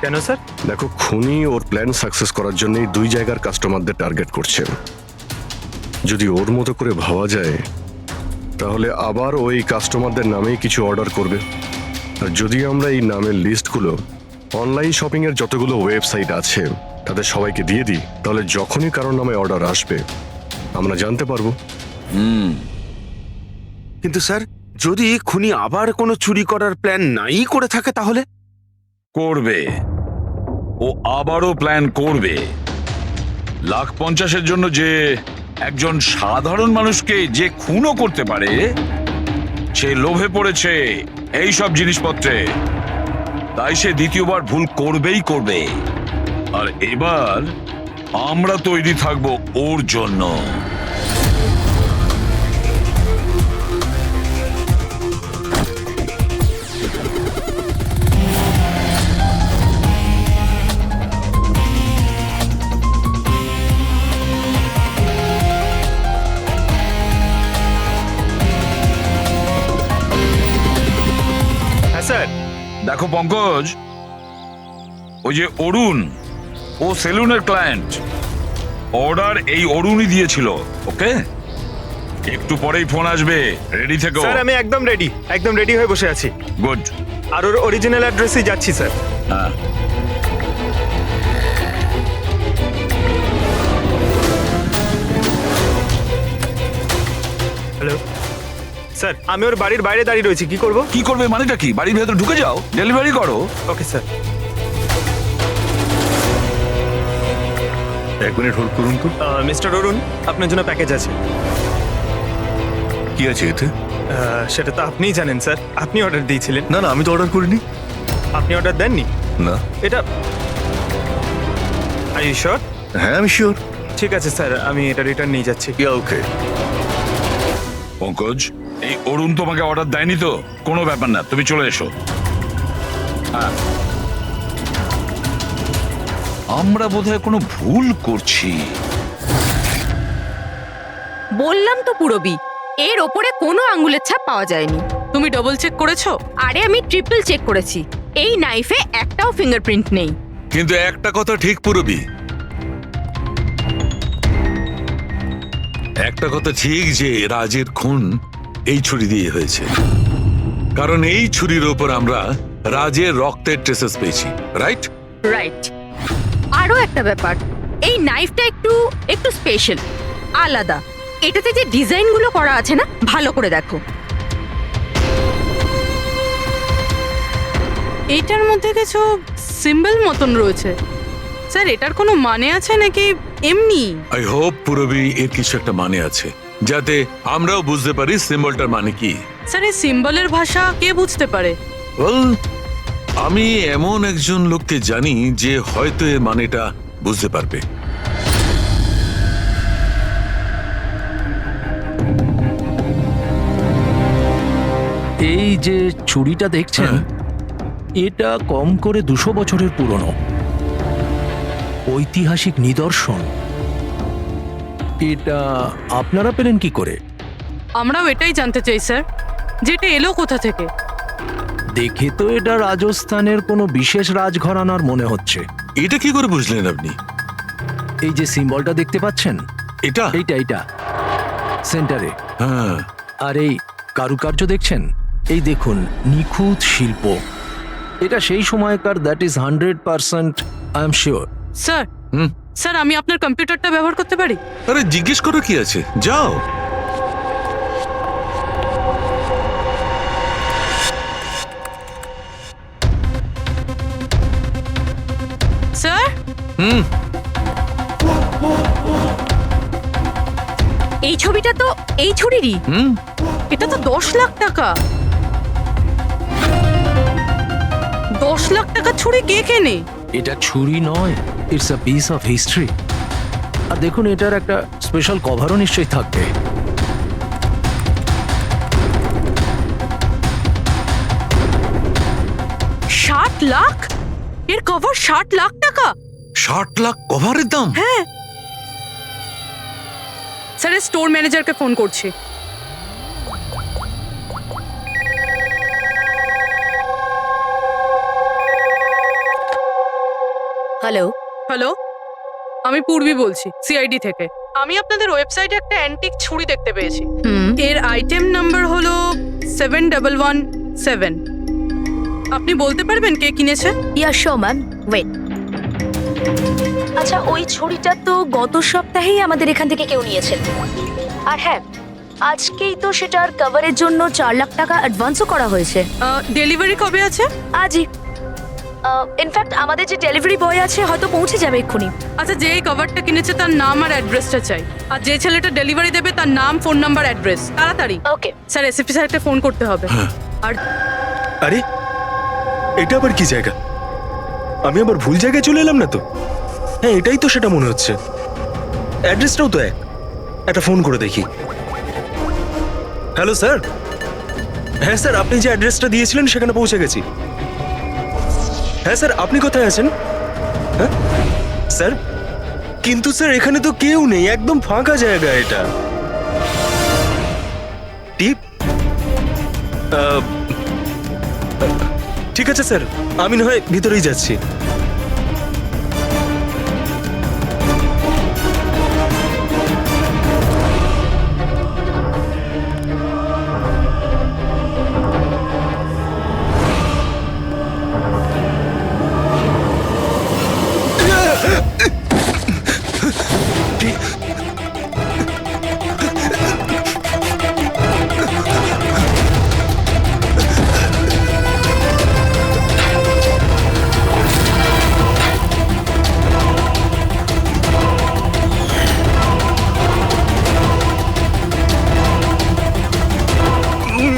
কেন স্যার?
দেখো, খুনি ওর প্ল্যান সাকসেস করার জন্যই দুই জায়গার কাস্টমারদের টার্গেট করছে। যদি ওর মতো করে ভাবা যায় তাহলে আবার ওই কাস্টমারদের নামেই কিছু অর্ডার করবে। আর যদি আমরা এই নামের লিস্টগুলো অনলাইন শপিং এর যতগুলো ওয়েবসাইট আছে তাদের সবাইকে দিয়ে দিই, তাহলে যখনই কারোর নামে অর্ডার আসবে আমরা জানতে পারবো।
কিন্তু স্যার, যদি খুনি আবার কোনো চুরি করার প্ল্যান নাই করে থাকে তাহলে?
করবে, ও আবারও প্ল্যান করবে। 1,50,000-এর জন্য যে একজন সাধারণ মানুষকে যে খুনও করতে পারে, সে লোভে পড়েছে এই সব জিনিসপত্রে, তাই সে দ্বিতীয়বার ভুল করবেই করবে। আর এবার আমরা তৈরি থাকবো ওর জন্য। দেখো পঙ্কজ, ওই যে অরুণ, ও সেলুনের ক্লায়েন্ট, অর্ডার এই অরুণই দিয়েছিল। ওকে, একটু পরেই ফোন আসবে, রেডি থেকো।
স্যার, আমি একদম রেডি হয়ে বসে আছি।
গুড।
আর ওর অরিজিনাল অ্যাড্রেসেই যাচ্ছি স্যার।
হ্যাঁ,
হ্যালো স্যার, আমি ওর বাড়ির বাইরে দাঁড়িয়ে রয়েছি। কি করব?
কি করবে মানেটা কি? বাড়ির ভেতর ঢুকে যাও, ডেলিভারি করো।
Okay sir.
এক মিনিট হোল্ড করুন তো।
মিস্টার অরুণ, আপনার জন্য প্যাকেজ আছে।
কি আছে এতে?
সেটা তো আপনিই জানেন স্যার, আপনি অর্ডার দিয়েছিলেন।
না না, আমি তো অর্ডার করিনি।
আপনি অর্ডার দেননি?
না।
এটা আর ইউ শিওর?
হ্যাঁ, আমি শিওর।
ঠিক আছে স্যার, আমি এটা রিটার্ন নিয়ে যাচ্ছি।
ওকে।
পঙ্কজ, এই অরুণ তোমাকে অর্ডার দেয়নি তো? কোনো ব্যাপার না, তুমি চলে এসো। হ্যাঁ, আমরা বোধহয় কোনো ভুল করছি।
বললাম তো পুরবি, এর ওপরে কোনো আঙ্গুলের ছাপ পাওয়া যায়নি।
তুমি ডবল চেক করেছো?
আরে আমি ট্রিপল চেক করেছি, এই নাইফে একটাও ফিঙ্গারপ্রিন্ট নেই।
কিন্তু একটা কথা ঠিক পুরবি, একটা কথা ঠিক যে রাজের খুন এই ছুরি দিয়ে হয়েছে, কারণ এই ছুরির ওপর আমরা রাজের রক্তের ট্রেসেস পেয়েছি। Right
right. আরো একটা ব্যাপার, এই নাইফটা একটু একটু স্পেশাল, আলাদা। এটাতে যে ডিজাইনগুলো করা আছে না, ভালো করে দেখো।
এইটার মধ্যে কিছু সিম্বল মতন রয়েছে। স্যার, এটার কোনো মানে আছে নাকি এমনি?
আই হোপ পুরবি এর কিছু একটা মানে আছে, যাতে আমরাও বুঝতে পারি সিম্বলটার মানে কি।
স্যার, এই সিম্বলের ভাষা কে বুঝতে পারে?
আমি এমন একজন লোককে জানি যে হয়তো এর মানেটা বুঝতে পারবে।
এই যে ছুরিটা দেখছেন, এটা কম করে 200 বছরের পুরনো, ঐতিহাসিক নিদর্শন। এটা আপনারা পেলেন কি করে?
আমরাও এটাই জানতে চাই স্যার, যেটা এলো কোথা থেকে।
দেখে তো এটা রাজস্থানের কোনো বিশেষ রাজঘরানার মনে হচ্ছে।
এটা কি করে বুঝলেন আপনি?
এই যে সিম্বলটা দেখতে পাচ্ছেন,
এটা
এইটা সেন্টারে।
হ্যাঁ।
আর এই কারুকার্য দেখছেন, এই দেখুন, নিখুঁত শিল্প। এটা সেই সময়কার, that is 100%, I am sure.
Sir sir আমি আপনার কম্পিউটারটা ব্যবহার করতে পারি?
আরে জিজ্ঞেস করো কি আছে, যাও।
স্যার
এই ছবিটা তো এই ছুরিরই।
এটা তো 10 লাখ টাকা। 10 লাখ টাকা ছুরি কে কেনে?
এটা ছুরি নয়, it's a piece of history. আর দেখুন, এটার একটা স্পেশাল কভারও নিশ্চয়ই থাকবে।
ষাট লাখ? এর কভার 60 লাখ টাকা?
60 লাখ কভারের দাম?
হ্যাঁ স্যার, স্টোর ম্যানেজারকে ফোন করছি।
হ্যালো
হ্যালো, আমি পূর্বী বলছি, সিআইডি থেকে। আমি আপনাদের ওয়েবসাইটে একটা অ্যান্টিক ছুরি দেখতে পেয়েছি। এর আইটেম নাম্বার হলো 7117। আপনি বলতে পারবেন কে কিনেছে?
ইয়া শো ম্যাম, ওয়েট। আচ্ছা, ওই ছুরিটা তো গত সপ্তাহেই আমাদের এখান থেকে কেউ নিয়েছেন। আর হ্যাঁ, আজকেই তো সেটার কভারের জন্য 4 লাখ টাকা অ্যাডভান্সও করা হয়েছে।
ডেলিভারি কবে আছে?
আজই। ইনফ্যাক্ট আমাদের যে ডেলিভারি বয় আছে হয়তো পৌঁছে যাবে এক্ষুনি।
আচ্ছা, যে এই কভারটা কিনেছে তার নাম আর অ্যাড্রেসটা চাই। আর যে ছেলেটা ডেলিভারি দেবে তার নাম, ফোন নাম্বার, অ্যাড্রেস। তাড়াতাড়ি।
ওকে
স্যার, এসএসপি স্যারকে ফোন করতে হবে। আর
আরে এটা আবার কি জায়গা? আমি আবার ভুল জায়গায় চলে এলাম না তো? হ্যাঁ, এটাই তো সেটা মনে হচ্ছে। অ্যাড্রেসটাও তো এক। একটা ফোন করে দেখি। Hello sir. হ্যাঁ স্যার, আপনি যে অ্যাড্রেসটা দিয়েছিলেন সেখানে পৌঁছে গেছি। হ্যাঁ স্যার, আপনি কোথায় আছেন? হ্যাঁ স্যার, কিন্তু স্যার এখানে তো কেউ নেই, একদম ফাঁকা জায়গা এটা। টিপ? ঠিক আছে স্যার, আমি না হয় ভিতরেই যাচ্ছি।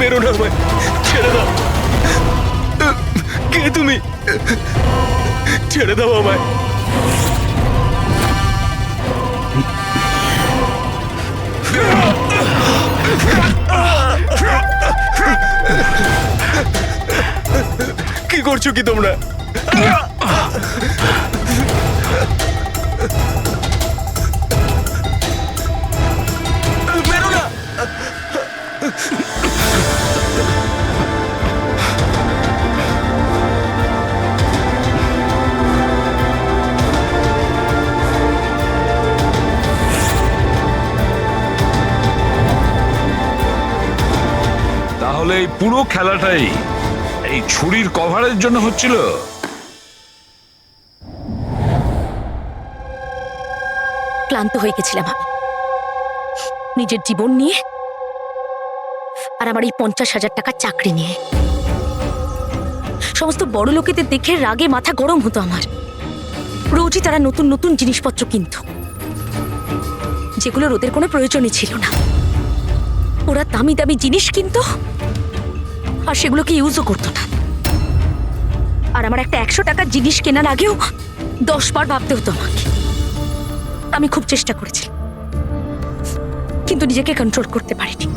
মেরো না আমায়, ছেড়ে দাও। কে তুমি? ছেড়ে দাও আমায়। কি করছো কি তোমরা? মেরো না।
তাহলে এই পুরো খেলাটাই এই ছুরির কভারের জন্য হচ্ছিল?
ক্লান্ত হয়ে গেছিলাম আমি নিজের জীবন নিয়ে, আর আমার এই 50,000 টাকার চাকরি নিয়ে। সমস্ত বড় লোকেদের দেখে রাগে মাথা গরম হতো আমার। রোজই তারা নতুন নতুন জিনিসপত্র কিনত, যেগুলোর ওদের কোনো প্রয়োজনই ছিল না। ওরা দামি দামি জিনিস কিনত আর সেগুলোকে ইউজও করতো না। আর আমার একটা 100 টাকার জিনিস কেনার আগেও 10 বার ভাবতে হতো আমাকে। আমি খুব চেষ্টা করেছি, কিন্তু নিজেকে কন্ট্রোল করতে পারিনি।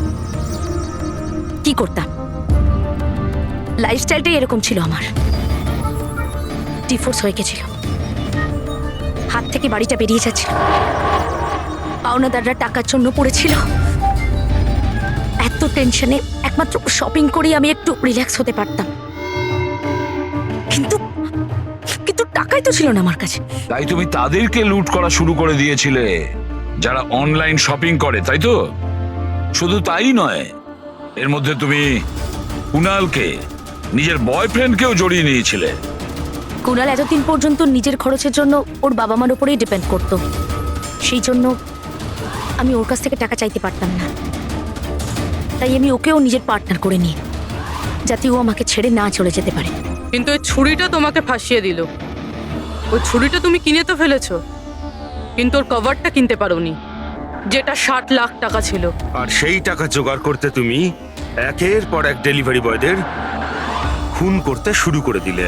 কি করতাম? লাইফস্টাইলটাই এরকম ছিল আমার। ডিভোর্স হয়ে গেছিল, হাত থেকে বাড়িটা বেরিয়ে যাচ্ছিল, পাওনাদাররা টাকার জন্য পড়েছিল। এত টেনশনে একমাত্র শপিং করেই আমি একটু রিল্যাক্স হতে পারতাম, কিন্তু কিন্তু টাকাই তো ছিল না আমার কাছে।
তাই তুমি তাদেরকে লুট করা শুরু করে দিয়েছিলে যারা অনলাইন শপিং করে, তাই তো? শুধু তাই নয়, এর মধ্যে তুমি কুনালকে, নিজের বয়ফ্রেন্ডকেও জড়িয়ে নিয়েছিলে।
কুনাল এতদিন পর্যন্ত নিজের খরচের জন্য ওর বাবা মার উপরেই ডিপেন্ড করতো, সেই জন্য আমি ওর কাছ থেকে টাকা চাইতে পারতাম না। তাই আমি ওকেও নিজের পার্টনার করে নিই, যাতে ও আমাকে ছেড়ে না চলে যেতে পারে।
কিন্তু ওই ছুরিটা তোমাকে ফাঁসিয়ে দিল। ওই ছুরিটা তুমি কিনে তো ফেলেছো, কিন্তু ওর কভারটা কিনতে পারোনি, যেটা 60 লাখ টাকা ছিল।
আর সেই টাকা জোগাড় করতে তুমি একের পর এক ডেলিভারি বয়দের খুন করতে শুরু করে দিলে।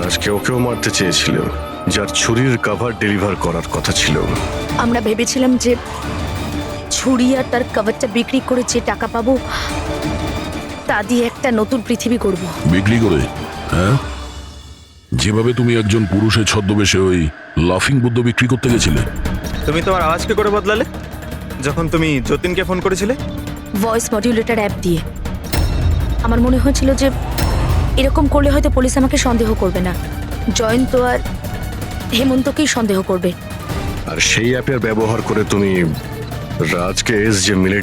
আজকে ওকেও মারতে চেয়েছিল, যার ছুরির কভার ডেলিভার করার কথা ছিল।
আমরা ভেবেছিলাম যে ছুরি আর তার কভারটা বিক্রি করে যে টাকা পাবো তা দিয়ে একটা নতুন পৃথিবী করব।
বিক্রি করে? হ্যাঁ, যেভাবে তুমি একজন পুরুষের ছদ্মবেশে ওই লাফিং বুদ্ধ বিক্রি করতে গেছিলে।
তুমি তোমার আওয়াজ কি করে বদলালে যখন তুমি যতীনকে ফোন করেছিলে?
ভয়েস মডিউলেটর অ্যাপ দিয়ে। আমার মনে হয়েছিল যে এরকম করলে হয়তো পুলিশ আমাকে সন্দেহ করবে না, জয়ন্ত আর হেমন্তকেই সন্দেহ করবে।
আর সেই অ্যাপের ব্যবহার করে তুমি রাজকে এসজে মিলে